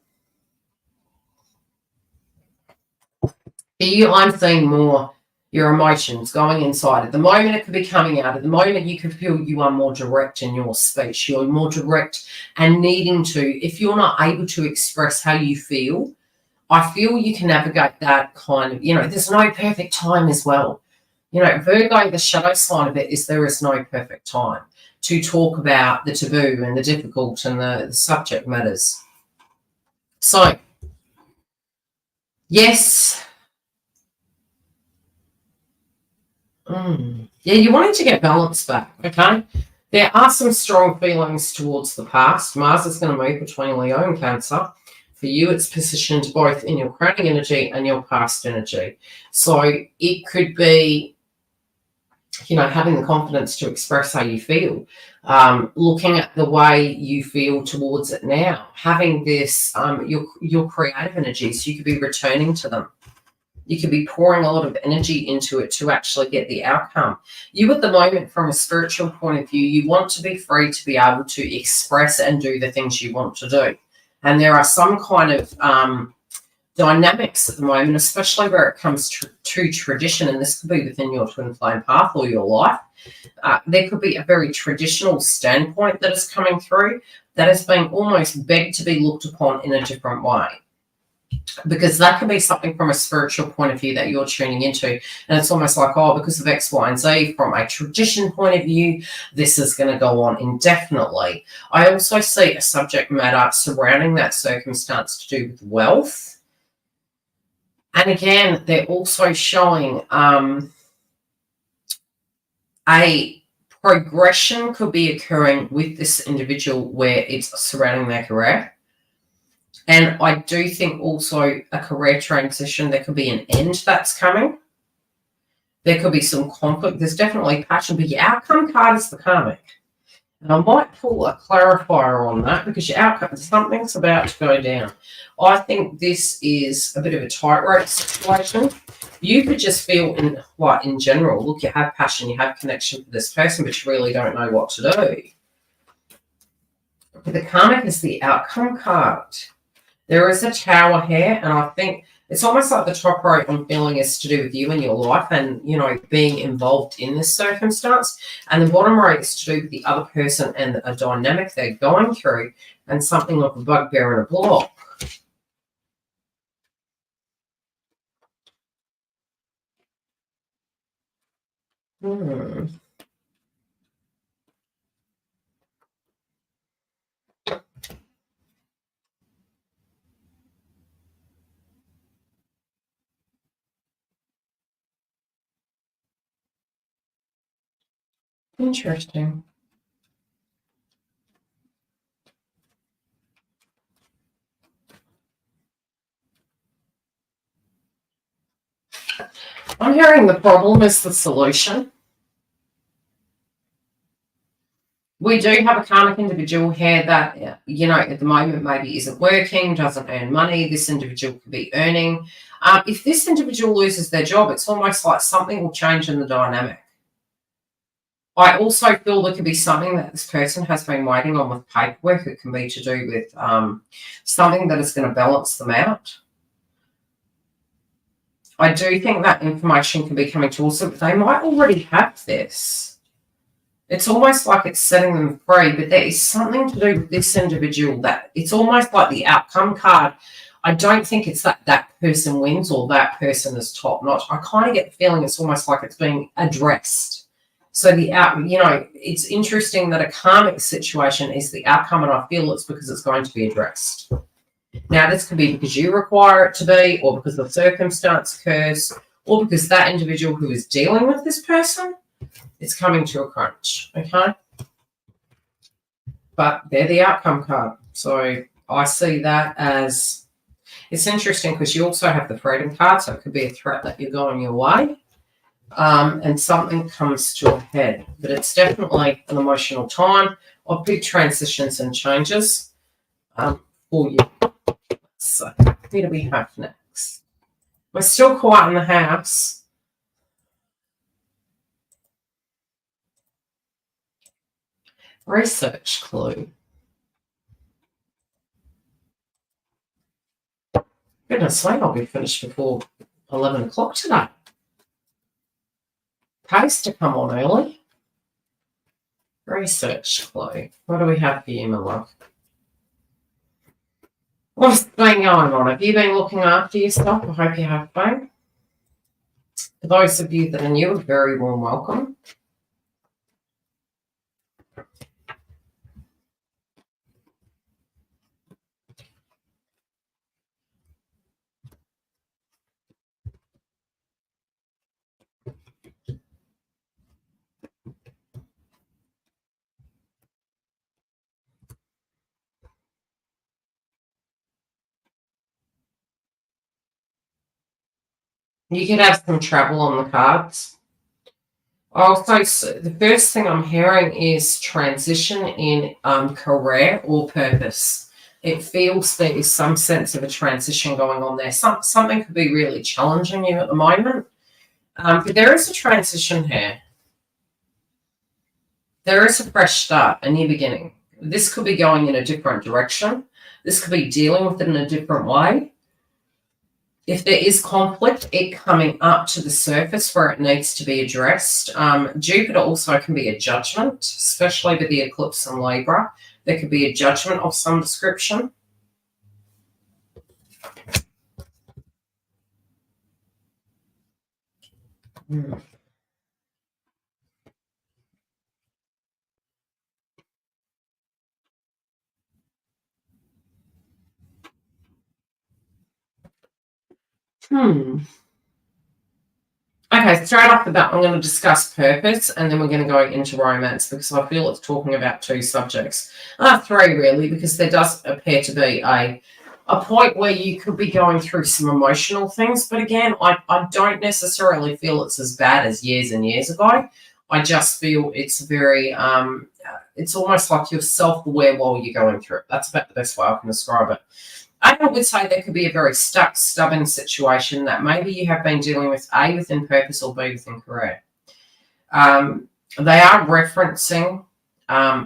For you, I'm seeing more your emotions going inside. At the moment, it could be coming out. At the moment, you could feel you are more direct in your speech. You're more direct and needing to, if you're not able to express how you feel, I feel you can navigate that kind of, you know, there's no perfect time as well. You know, Virgo, the shadow sign of it is there is no perfect time to talk about the taboo and the difficult and the subject matters. So, yes. Yeah, you wanted to get balance back, okay? There are some strong feelings towards the past. Mars is going to move between Leo and Cancer. For you, it's positioned both in your crowning energy and your past energy. So it could be, you know, having the confidence to express how you feel, looking at the way you feel towards it now, having this, your creative energies, you could be returning to them. You could be pouring a lot of energy into it to actually get the outcome. You, at the moment, from a spiritual point of view, you want to be free to be able to express and do the things you want to do. And there are some kind of dynamics at the moment, especially where it comes to tradition, and this could be within your twin flame path or your life. There could be a very traditional standpoint that is coming through that is being almost begged to be looked upon in a different way. Because that can be something from a spiritual point of view that you're tuning into. And it's almost like, oh, because of X, Y, and Z, from a tradition point of view, this is going to go on indefinitely. I also see a subject matter surrounding that circumstance to do with wealth. And again, they're also showing a progression could be occurring with this individual where it's surrounding their career. And I do think also a career transition, there could be an end that's coming. There could be some conflict. There's definitely passion, but your outcome card is the karmic. And I might pull a clarifier on that because your outcome, something's about to go down. I think this is a bit of a tightrope situation. You could just feel in general, look, you have passion, you have connection for this person, but you really don't know what to do. The karmic is the outcome card. There is a tower here, and I think it's almost like the top right I'm feeling is to do with you and your life and, being involved in this circumstance. And the bottom right is to do with the other person and a dynamic they're going through and something like a bugbear and a block. Interesting. I'm hearing the problem is the solution. We do have a karmic individual here that, at the moment maybe isn't working, doesn't earn money. This individual could be earning. If this individual loses their job, it's almost like something will change in the dynamic. I also feel there could be something that this person has been waiting on with paperwork. It can be to do with something that is going to balance them out. I do think that information can be coming towards them, but they might already have this. It's almost like it's setting them free, but there is something to do with this individual that it's almost like the outcome card. I don't think it's that person wins or that person is top notch. I kind of get the feeling it's almost like it's being addressed. So it's interesting that a karmic situation is the outcome, and I feel it's because it's going to be addressed. Now, this could be because you require it to be, or because the circumstance occurs, or because that individual who is dealing with this person is coming to a crunch, okay? But they're the outcome card. So I see that as, it's interesting because you also have the freedom card, so it could be a threat that you're going your way. And something comes to a head. But it's definitely an emotional time of big transitions and changes for you. So, who do we have next? We're still quiet in the house. Research clue. Goodness sake, I'll be finished before 11 o'clock today. Pays to come on early. Research clue. What do we have for you, my love? What's been going on? Have you been looking after yourself? I hope you have been. For those of you that are new, a very warm welcome. You could have some travel on the cards. Also, the first thing I'm hearing is transition in career or purpose. It feels there is some sense of a transition going on there. Something could be really challenging you at the moment. But there is a transition here. There is a fresh start, a new beginning. This could be going in a different direction. This could be dealing with it in a different way. If there is conflict, it coming up to the surface where it needs to be addressed. Jupiter also can be a judgment, especially with the eclipse in Libra. There could be a judgment of some description. Okay, straight off the bat, I'm going to discuss purpose, and then we're going to go into romance because I feel it's talking about two subjects. Three, really, because there does appear to be a point where you could be going through some emotional things. But again, I don't necessarily feel it's as bad as years and years ago. I just feel it's very, it's almost like you're self-aware while you're going through it. That's about the best way I can describe it. I would say there could be a very stuck, stubborn situation that maybe you have been dealing with, A, within purpose or B, within career. They are referencing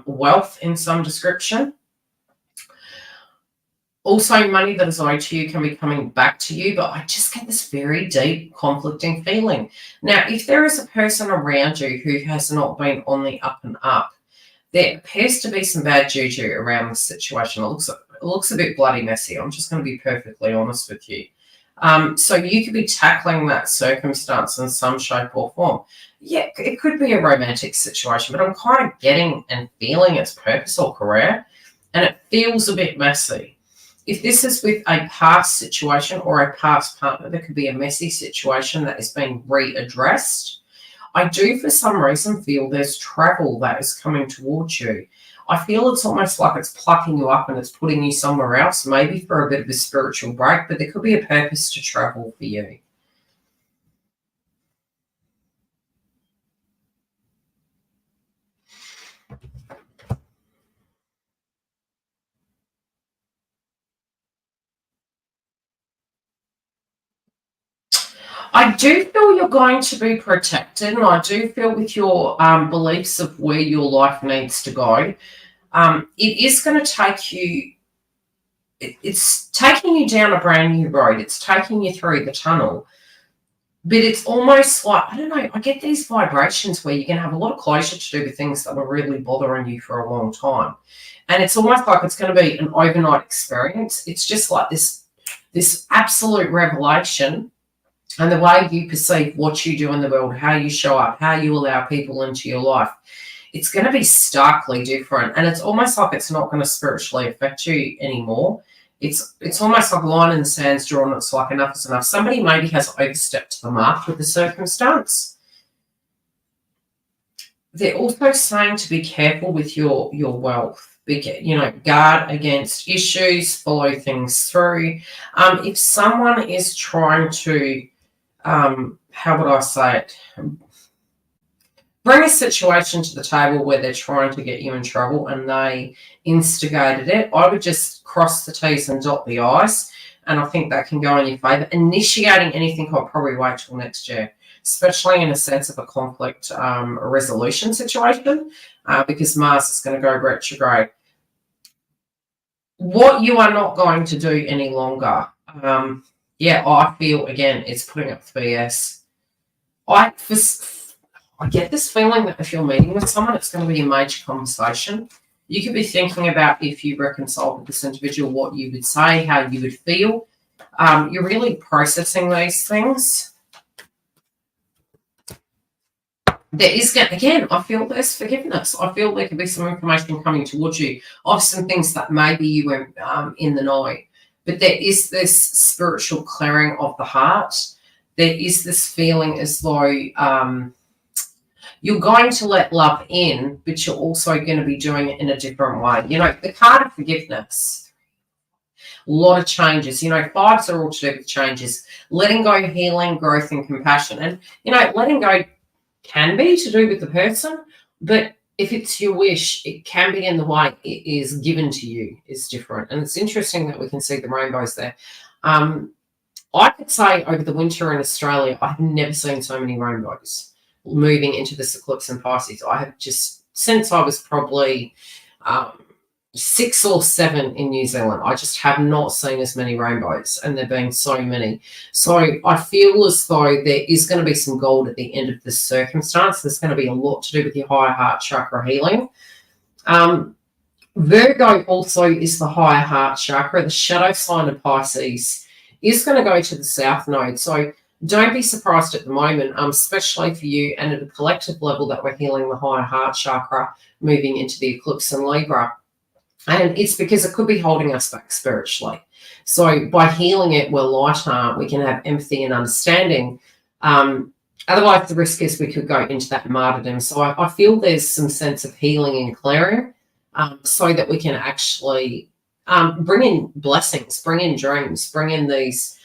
wealth in some description. Also, money that is owed to you can be coming back to you, but I just get this very deep, conflicting feeling. Now, if there is a person around you who has not been on the up and up, there appears to be some bad juju around the situation. It looks a bit bloody messy. I'm just going to be perfectly honest with you. So you could be tackling that circumstance in some shape or form. Yeah, it could be a romantic situation, but I'm kind of getting and feeling its purpose or career, and it feels a bit messy. If this is with a past situation or a past partner, there could be a messy situation that is being readdressed. I do, for some reason, feel there's travel that is coming towards you. I feel it's almost like it's plucking you up and it's putting you somewhere else, maybe for a bit of a spiritual break, but there could be a purpose to travel for you. I do feel you're going to be protected, and I do feel with your beliefs of where your life needs to go, it is going to take you, it's taking you down a brand new road. It's taking you through the tunnel. But it's almost like, I don't know, I get these vibrations where you're going to have a lot of closure to do with things that were really bothering you for a long time. And it's almost like it's going to be an overnight experience. It's just like this absolute revelation, and the way you perceive what you do in the world, how you show up, how you allow people into your life, it's going to be starkly different. And it's almost like it's not going to spiritually affect you anymore. It's almost like a line in the sand's drawn. It's like enough is enough. Somebody maybe has overstepped the mark with the circumstance. They're also saying to be careful with your wealth. Guard against issues, follow things through. If someone is trying to, how would I say it? Bring a situation to the table where they're trying to get you in trouble and they instigated it, I would just cross the T's and dot the I's, and I think that can go in your favour. Initiating anything, I'll probably wait till next year, especially in a sense of a conflict resolution situation, because Mars is going to go retrograde. What you are not going to do any longer, I feel, again, it's putting up the BS. I get this feeling that if you're meeting with someone, it's going to be a major conversation. You could be thinking about, if you reconcile with this individual, what you would say, how you would feel. You're really processing these things. There is, again, I feel there's forgiveness. I feel there could be some information coming towards you of some things that maybe you were in the know. But there is this spiritual clearing of the heart. There is this feeling as though you're going to let love in, but you're also going to be doing it in a different way. The card of forgiveness, a lot of changes. Fives are all to do with changes. Letting go, healing, growth, and compassion. And, letting go can be to do with the person, but if it's your wish, it can be in the way it is given to you is different. And it's interesting that we can see the rainbows there. I could say over the winter in Australia, I've never seen so many rainbows moving into this eclipse in Pisces. I have just, since I was probably 6 or 7 in New Zealand, I just have not seen as many rainbows, and there have been so many. So I feel as though there is going to be some gold at the end of this circumstance. There's going to be a lot to do with your higher heart chakra healing. Virgo also is the higher heart chakra. The shadow sign of Pisces is going to go to the south node. So don't be surprised at the moment, especially for you and at a collective level, that we're healing the higher heart chakra moving into the eclipse in Libra. And it's because it could be holding us back spiritually. So by healing it, we're lighter, we can have empathy and understanding. Otherwise, the risk is we could go into that martyrdom. So I feel there's some sense of healing and clearing, so that we can actually bring in blessings, bring in dreams, bring in these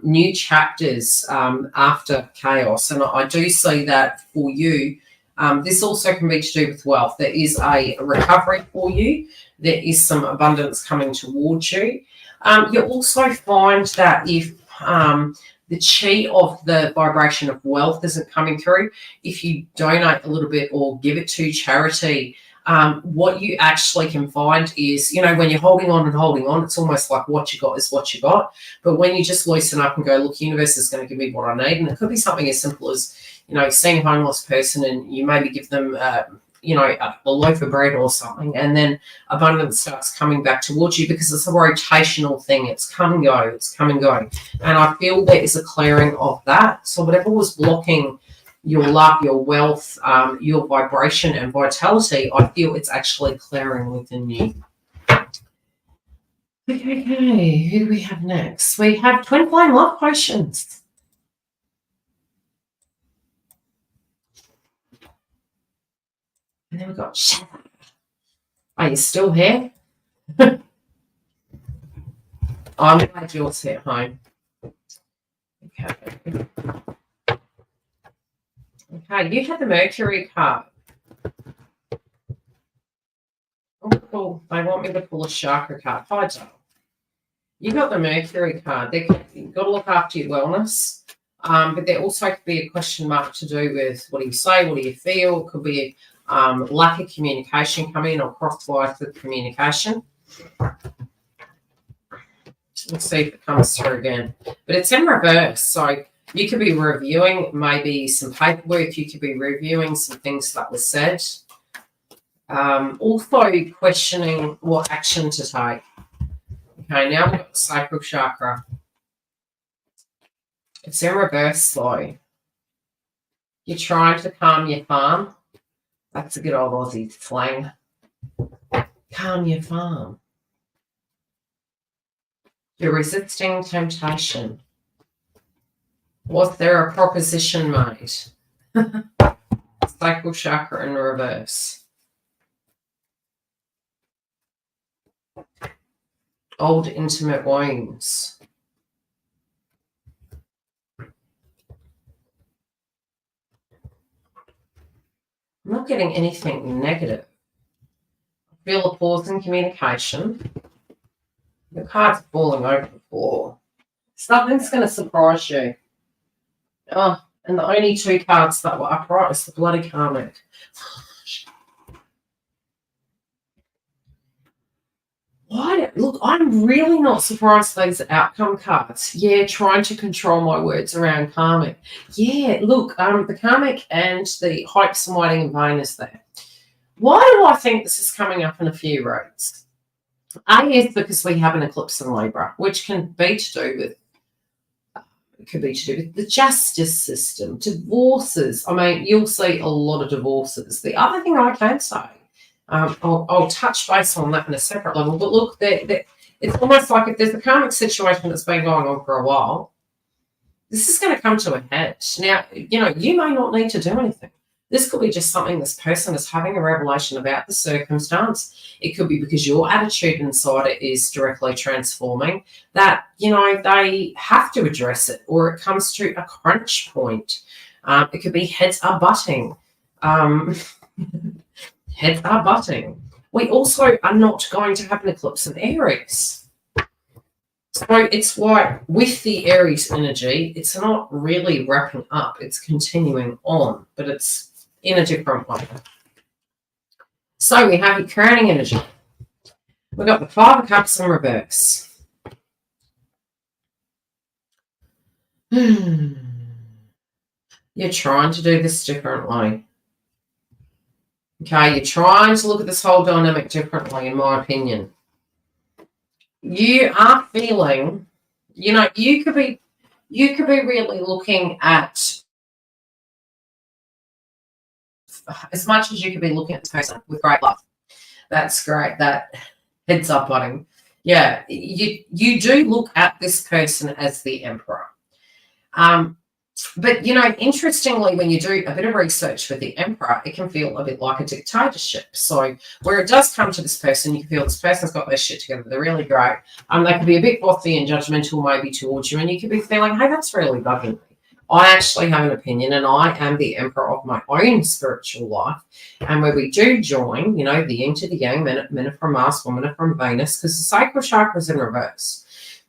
new chapters after chaos. And I do see that for you. This also can be to do with wealth. There is a recovery for you. There is some abundance coming towards you. You'll also find that if the chi of the vibration of wealth isn't coming through, if you donate a little bit or give it to charity, what you actually can find is, when you're holding on and holding on, it's almost like what you got is what you got. But when you just loosen up and go, look, universe is going to give me what I need. And it could be something as simple as, seeing a homeless person and you maybe give them, a loaf of bread or something, and then abundance starts coming back towards you because it's a rotational thing. It's come and go, it's come and go. And I feel there is a clearing of that. So whatever was blocking your love, your wealth, your vibration and vitality, I feel it's actually clearing within you. Okay, who do we have next? We have twin flame love potions. And then we've got Shadow. Are you still here? I'm glad you're at home. Okay. Okay, you had the Mercury card. Oh, cool. They want me to pull a chakra card. Hi, Joe. You got the Mercury card. You've got to look after your wellness. But there also could be a question mark to do with what do you say, what do you feel. It could be lack of communication coming in or crosswise with communication. Let's see if it comes through again. But it's in reverse. So you could be reviewing maybe some paperwork. You could be reviewing some things that were said. Also questioning what action to take. Okay, now we've got the sacral chakra. It's in reverse though. You're trying to calm your farm. That's a good old Aussie slang. Calm your farm. You're resisting temptation. Was there a proposition made? Sacral chakra in reverse. Old intimate wounds. I'm not getting anything negative. I feel a pause in communication. The card's falling over the floor. Something's going to surprise you. Oh, and the only two cards that were upright is the bloody karmic. Why? Look, I'm really not surprised these outcome cards. Yeah, trying to control my words around karmic. Yeah, look, the karmic and the hopes and waiting in vain is there. Why do I think this is coming up in a few roads? Is because we have an eclipse in Libra, which can be to do with, it could be to do with the justice system, divorces. I mean, you'll see a lot of divorces. The other thing I can say, I'll touch base on that in a separate level, but look, it's almost like if there's a karmic situation that's been going on for a while, this is going to come to a head. Now, you may not need to do anything. This could be just something this person is having a revelation about the circumstance. It could be because your attitude inside it is directly transforming that, they have to address it, or it comes to a crunch point. It could be heads are butting. Heads are butting. We also are not going to have an eclipse in Aries. So it's like with the Aries energy, it's not really wrapping up. It's continuing on, but it's in a different way. So we have your crowning energy. We've got the Five of Cups in reverse. You're trying to do this differently. Okay, you're trying to look at this whole dynamic differently, in my opinion. You are feeling, you could be really looking at, as much as you could be looking at this person with great love. That's great. That heads up butting. Yeah, you do look at this person as the emperor. But, interestingly, when you do a bit of research with the emperor, it can feel a bit like a dictatorship. So where it does come to this person, you can feel this person's got their shit together. They're really great. They can be a bit bossy and judgmental maybe towards you, and you could be feeling, hey, that's really bugging me. I actually have an opinion, and I am the emperor of my own spiritual life. And where we do join, the yin to the yang, men are from Mars, women are from Venus, because the sacral chakra is in reverse.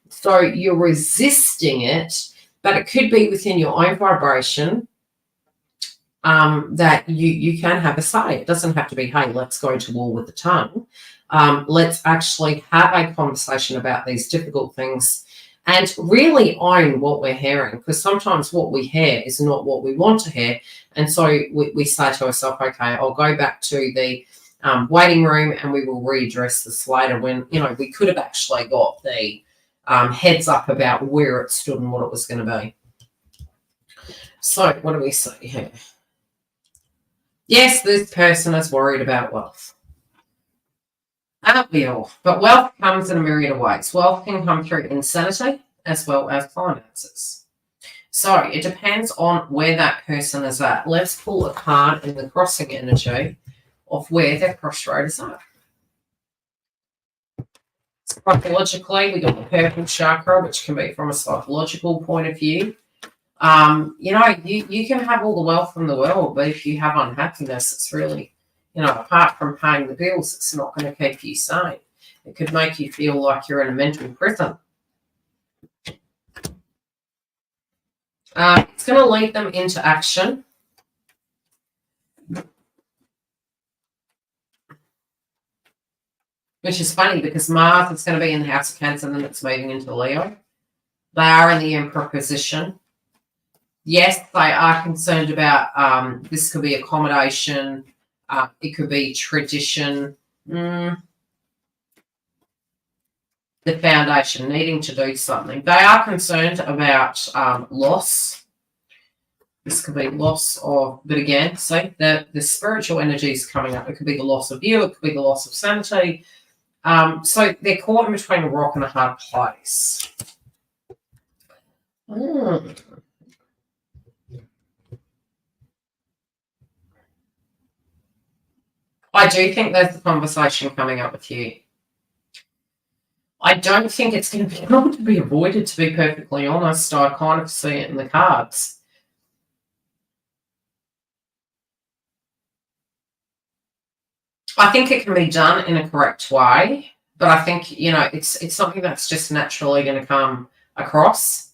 So you're resisting it, but it could be within your own vibration. that you can have a say. It doesn't have to be, hey, let's go to war with the tongue. Let's actually have a conversation about these difficult things and really own what we're hearing, because sometimes what we hear is not what we want to hear. And so we say to ourselves, okay, I'll go back to the waiting room and we will readdress this later, when, we could have actually got the heads up about where it stood and what it was going to be. So what do we see here? Yes, this person is worried about wealth. Aren't we all? But wealth comes in a myriad of ways. Wealth can come through insanity as well as finances. So it depends on where that person is at. Let's pull a card in the crossing energy of where their crossroad is at. Psychologically, we got the purple chakra, which can be from a psychological point of view. You can have all the wealth in the world, but if you have unhappiness, it's really, apart from paying the bills, it's not going to keep you sane. It could make you feel like you're in a mental prison. It's going to lead them into action. Which is funny because Mars is going to be in the House of Cancer and then it's moving into Leo. They are in the Emperor position. Yes, they are concerned about this could be accommodation. It could be tradition. The foundation, needing to do something. They are concerned about loss. This could be loss of, but again, see, the spiritual energy is coming up. It could be the loss of you. It could be the loss of sanity. So they're caught in between a rock and a hard place. I do think there's a conversation coming up with you. I don't think it's going to be able to be avoided, to be perfectly honest. I kind of see it in the cards. I think it can be done in a correct way, but I think, it's something that's just naturally going to come across.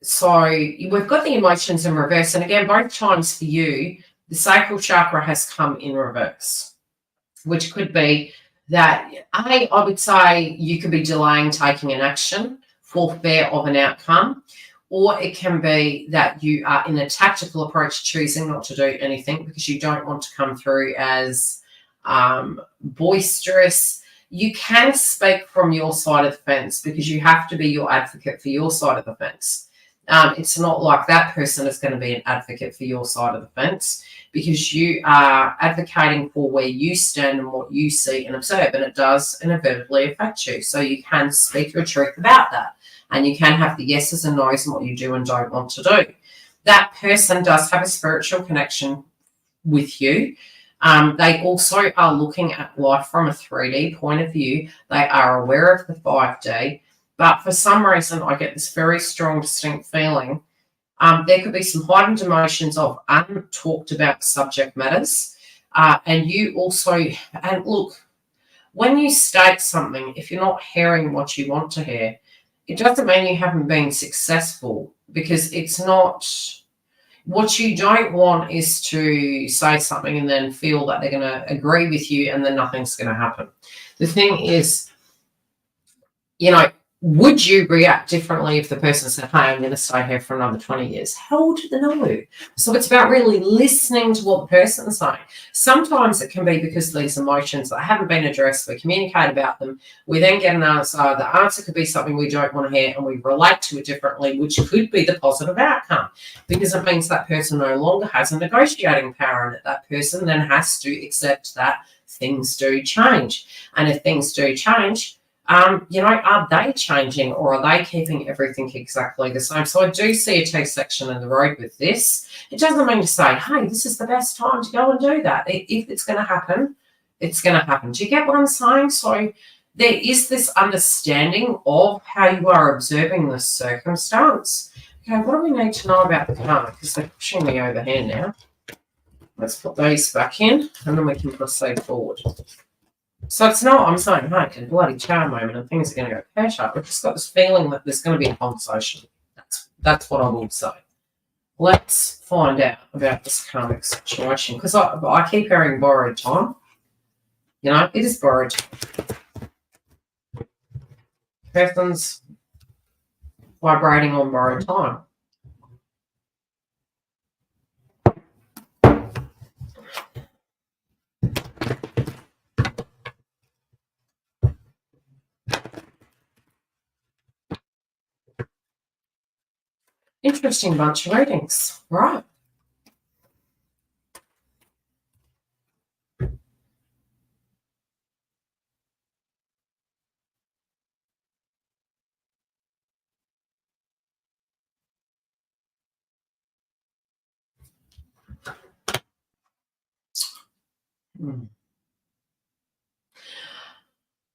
So we've got the emotions in reverse. And again, both times for you, the sacral chakra has come in reverse, which could be that, I would say you could be delaying taking an action for fear of an outcome, or it can be that you are in a tactical approach, choosing not to do anything because you don't want to come through as boisterous. You can speak from your side of the fence because you have to be your advocate for your side of the fence. It's not like that person is going to be an advocate for your side of the fence, because you are advocating for where you stand and what you see and observe, and it does inevitably affect you. So you can speak your truth about that, and you can have the yeses and no's and what you do and don't want to do. That person does have a spiritual connection with you. They also are looking at life from a 3D point of view. They are aware of the 5D. But for some reason, I get this very strong, distinct feeling. There could be some heightened emotions of untalked about subject matters. And you also, and look, when you state something, if you're not hearing what you want to hear, it doesn't mean you haven't been successful, because it's not, what you don't want is to say something and then feel that they're going to agree with you and then nothing's going to happen. The thing is, would you react differently if the person said, hey, I'm going to stay here for another 20 years? How would they know? So it's about really listening to what the person's saying. Sometimes it can be because these emotions that haven't been addressed, we communicate about them, we then get an answer. The answer could be something we don't want to hear, and we relate to it differently, which could be the positive outcome, because it means that person no longer has a negotiating power, and that person then has to accept that things do change. And if things do change, are they changing, or are they keeping everything exactly the same? So I do see a T-section in the road with this. It doesn't mean to say, hey, this is the best time to go and do that. If it's going to happen, it's going to happen. Do you get what I'm saying? So there is this understanding of how you are observing this circumstance. Okay, what do we need to know about the car? Because they're pushing me over here now. Let's put these back in, and then we can proceed forward. So it's not, I'm saying, hey, it's a bloody charm moment and things are going to go pear-shaped. We've just got this feeling that there's going to be a conversation. That's what I will say. Let's find out about this karmic situation, because I keep hearing borrowed time. You know, it is borrowed time. Person's vibrating on borrowed time. Interesting bunch of readings, right?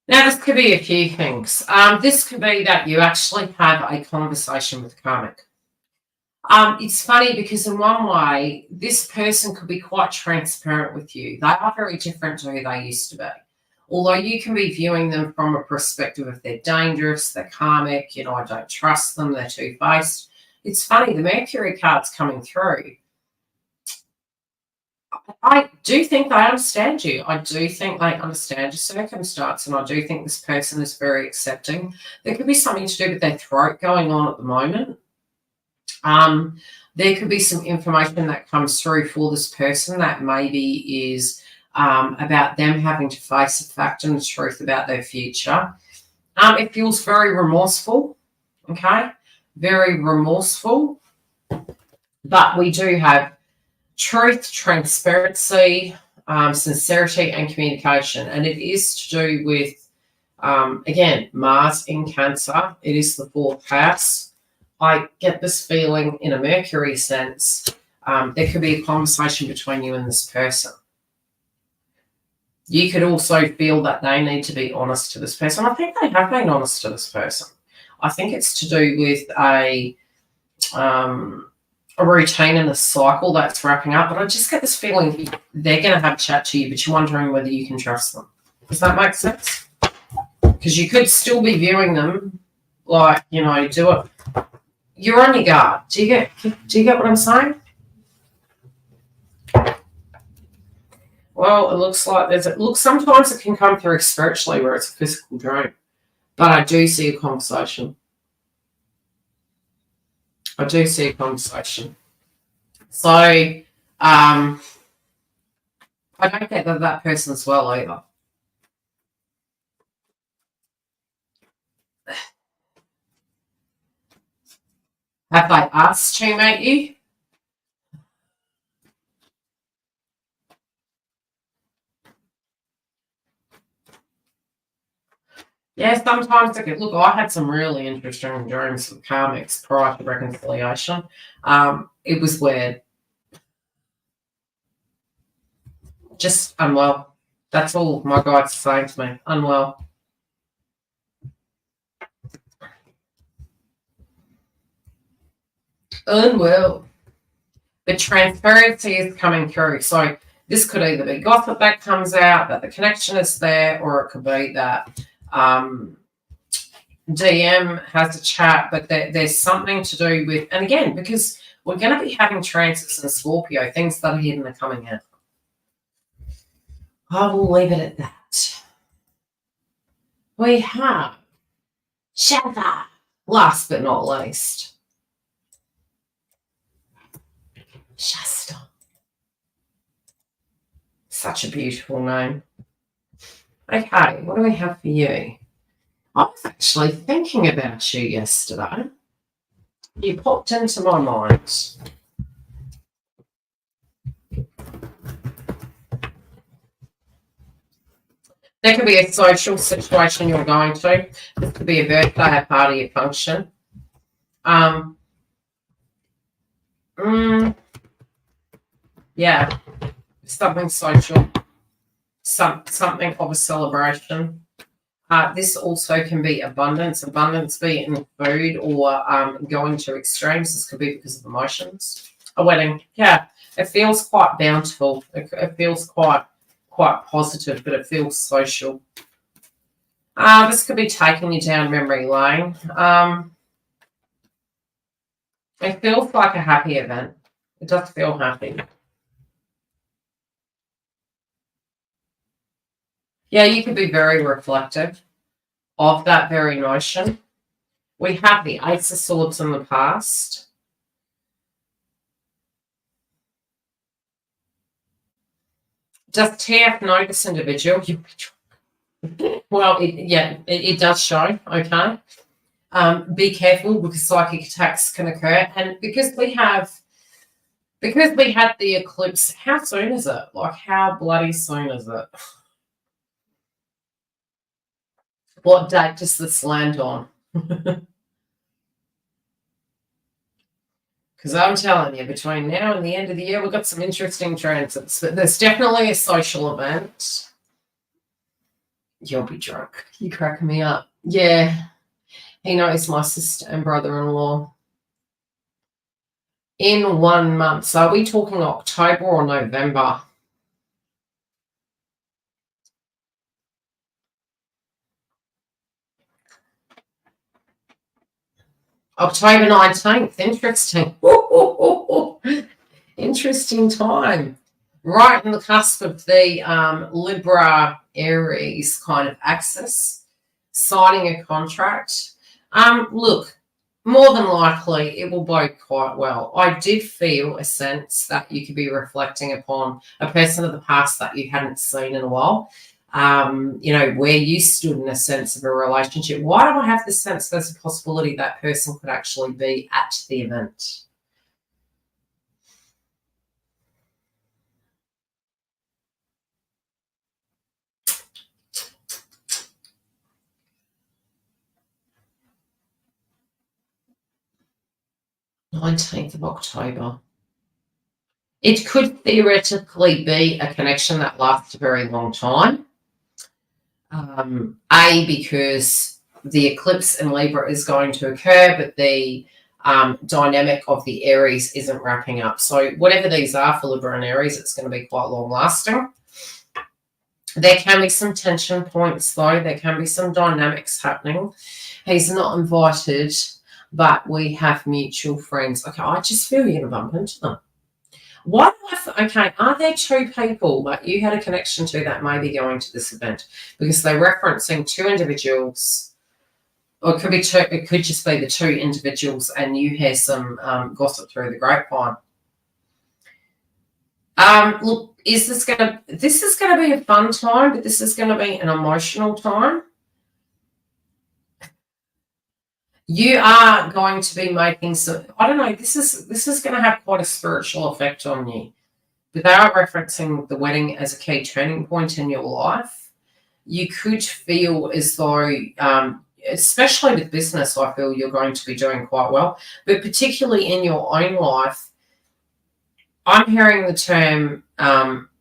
Now, this could be a few things. This could be that you actually have a conversation with karmic. It's funny because in one way, this person could be quite transparent with you. They are very different to who they used to be. Although you can be viewing them from a perspective of they're dangerous, they're karmic, you know, I don't trust them, they're two-faced. It's funny, the Mercury card's coming through. I do think they understand you. I do think they understand your circumstance, and I do think this person is very accepting. There could be something to do with their throat going on at the moment. There could be some information that comes through for this person that maybe is about them having to face the fact and the truth about their future. It feels very remorseful, okay? Very remorseful. But we do have truth, transparency, sincerity, and communication. And it is to do with, again, Mars in Cancer. It is the 4th house. I get this feeling in a Mercury sense. There could be a conversation between you and this person. You could also feel that they need to be honest to this person. I think they have been honest to this person. I think it's to do with a routine and a cycle that's wrapping up. But I just get this feeling they're going to have a chat to you, but you're wondering whether you can trust them. Does that make sense? Because you could still be viewing them like, you know, do it. You're on your guard. Do you get what I'm saying? Well, it looks like sometimes it can come through spiritually where it's a physical dream. But I do see a conversation. I do see a conversation. So, I don't get that person's well either. Have they asked to meet you? Yeah, sometimes look, I had some really interesting dreams with karmics prior to reconciliation. It was weird. Just unwell. That's all my guides are saying to me. Unwell. Unwell. The transparency is coming through. So this could either be gossip that comes out, that the connection is there, or it could be that DM has a chat, but there's something to do with, and again, because we're going to be having transits in Scorpio, things that are hidden are coming out. I will leave it at that. We have Shava, last but not least. Shasta. Such a beautiful name. Okay, what do we have for you? I was actually thinking about you yesterday. You popped into my mind. There could be a social situation you're going to. This could be a birthday, a party, a function. Yeah, something social, something of a celebration. This also can be abundance be it in food or going to extremes. This could be because of emotions. A wedding, yeah, it feels quite bountiful. It feels quite positive, but it feels social. This could be taking you down memory lane. It feels like a happy event. It does feel happy. Yeah, you could be very reflective of that very notion. We have the Ace of Swords in the past. Does TF know this individual? Well, it does show, okay? Be careful because psychic attacks can occur. And because we had the eclipse, how soon is it? Like, how bloody soon is it? What date does this land on? Because I'm telling you, between now and the end of the year, we've got some interesting transits. But there's definitely a social event. You'll be drunk. You cracking me up. Yeah. He knows my sister and brother-in-law. In 1 month. So are we talking October or November? October 19th. Interesting. Interesting time. Right in the cusp of the Libra Aries kind of axis, signing a contract. Look, more than likely it will bode quite well. I did feel a sense that you could be reflecting upon a person of the past that you hadn't seen in a while. Where you stood in a sense of a relationship. Why do I have the sense there's a possibility that person could actually be at the event? 19th of October. It could theoretically be a connection that lasts a very long time. Because the eclipse in Libra is going to occur, but the dynamic of the Aries isn't wrapping up. So whatever these are for Libra and Aries, it's going to be quite long lasting. There can be some tension points though. There can be some dynamics happening. He's not invited, but we have mutual friends. Okay, I just feel you're going to bump into them. Okay, are there two people that you had a connection to that may be going to this event? Because they're referencing two individuals, or it could be two, it could just be the two individuals, and you hear some gossip through the grapevine. Look, this is gonna be a fun time, but this is gonna be an emotional time. You are going to be making some, I don't know, this is going to have quite a spiritual effect on you. But they are referencing the wedding as a key turning point in your life. You could feel as though, especially with business, I feel you're going to be doing quite well. But particularly in your own life, I'm hearing the term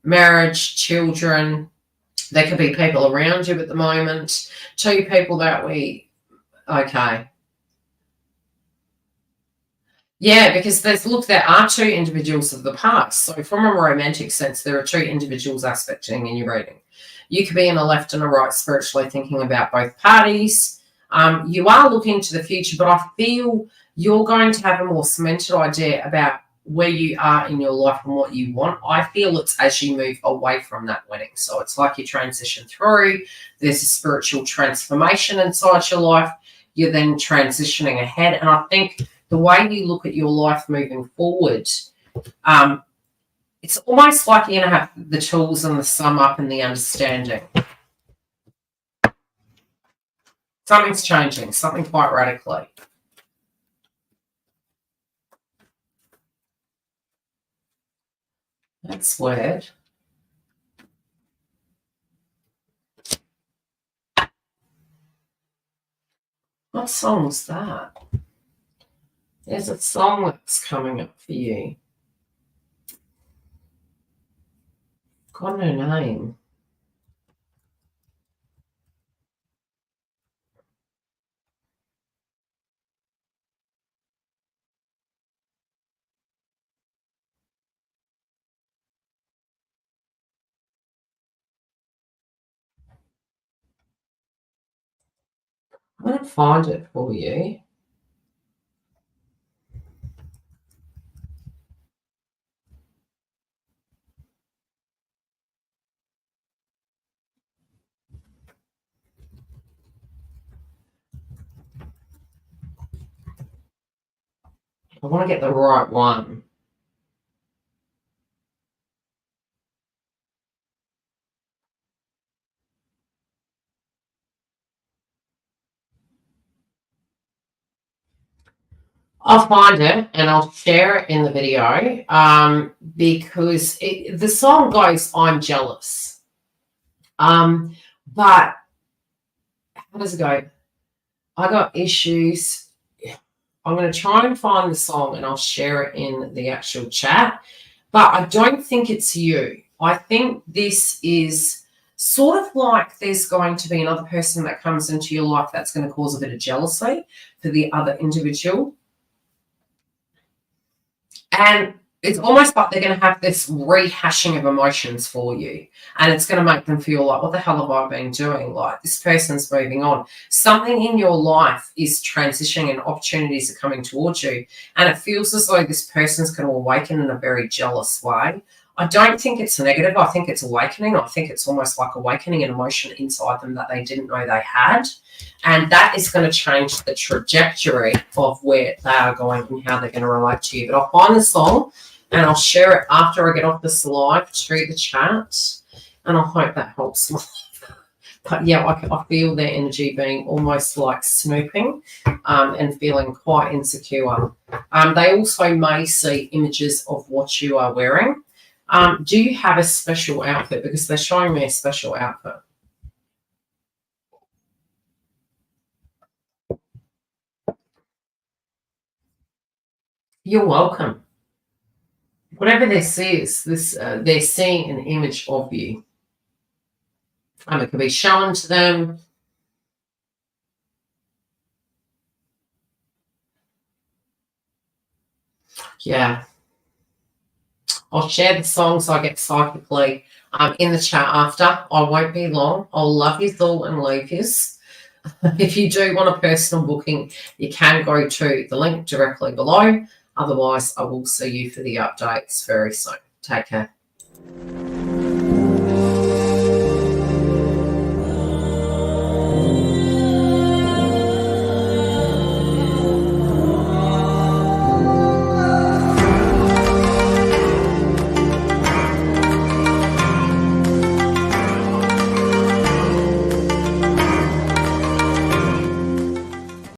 marriage, children. There could be people around you at the moment. Two people that okay. Yeah, because there are two individuals of the past. So from a romantic sense, there are two individuals aspecting in your reading. You could be in a left and a right spiritually thinking about both parties. You are looking to the future, but I feel you're going to have a more cemented idea about where you are in your life and what you want. I feel it's as you move away from that wedding. So it's like you transition through, there's a spiritual transformation inside your life. You're then transitioning ahead. And I think the way you look at your life moving forward, it's almost like you're going to have the tools and the sum up and the understanding. Something's changing, something quite radically. That's weird. What song's that? There's a song that's coming up for you. Got no name. I'm going to find it for you. I want to get the right one. I'll find it and I'll share it in the video because the song goes, I'm jealous. But how does it go? I got issues. I'm going to try and find the song and I'll share it in the actual chat. But I don't think it's you. I think this is sort of like there's going to be another person that comes into your life that's going to cause a bit of jealousy for the other individual. And it's almost like they're going to have this rehashing of emotions for you. And it's going to make them feel like, what the hell have I been doing? Like, this person's moving on. Something in your life is transitioning and opportunities are coming towards you. And it feels as though this person's going to awaken in a very jealous way. I don't think it's negative. I think it's awakening. I think it's almost like awakening an emotion inside them that they didn't know they had. And that is going to change the trajectory of where they are going and how they're going to relate to you. But I'll find the song and I'll share it after I get off this live to the chat. And I hope that helps. But yeah, I feel their energy being almost like snooping and feeling quite insecure. They also may see images of what you are wearing. Do you have a special outfit? Because they're showing me a special outfit. You're welcome. Whatever this is, they're seeing an image of you. It could be shown to them. Yeah. I'll share the songs I get psychically in the chat after. I won't be long. I'll love you all and leave you. If you do want a personal booking, you can go to the link directly below. Otherwise, I will see you for the updates very soon. Take care.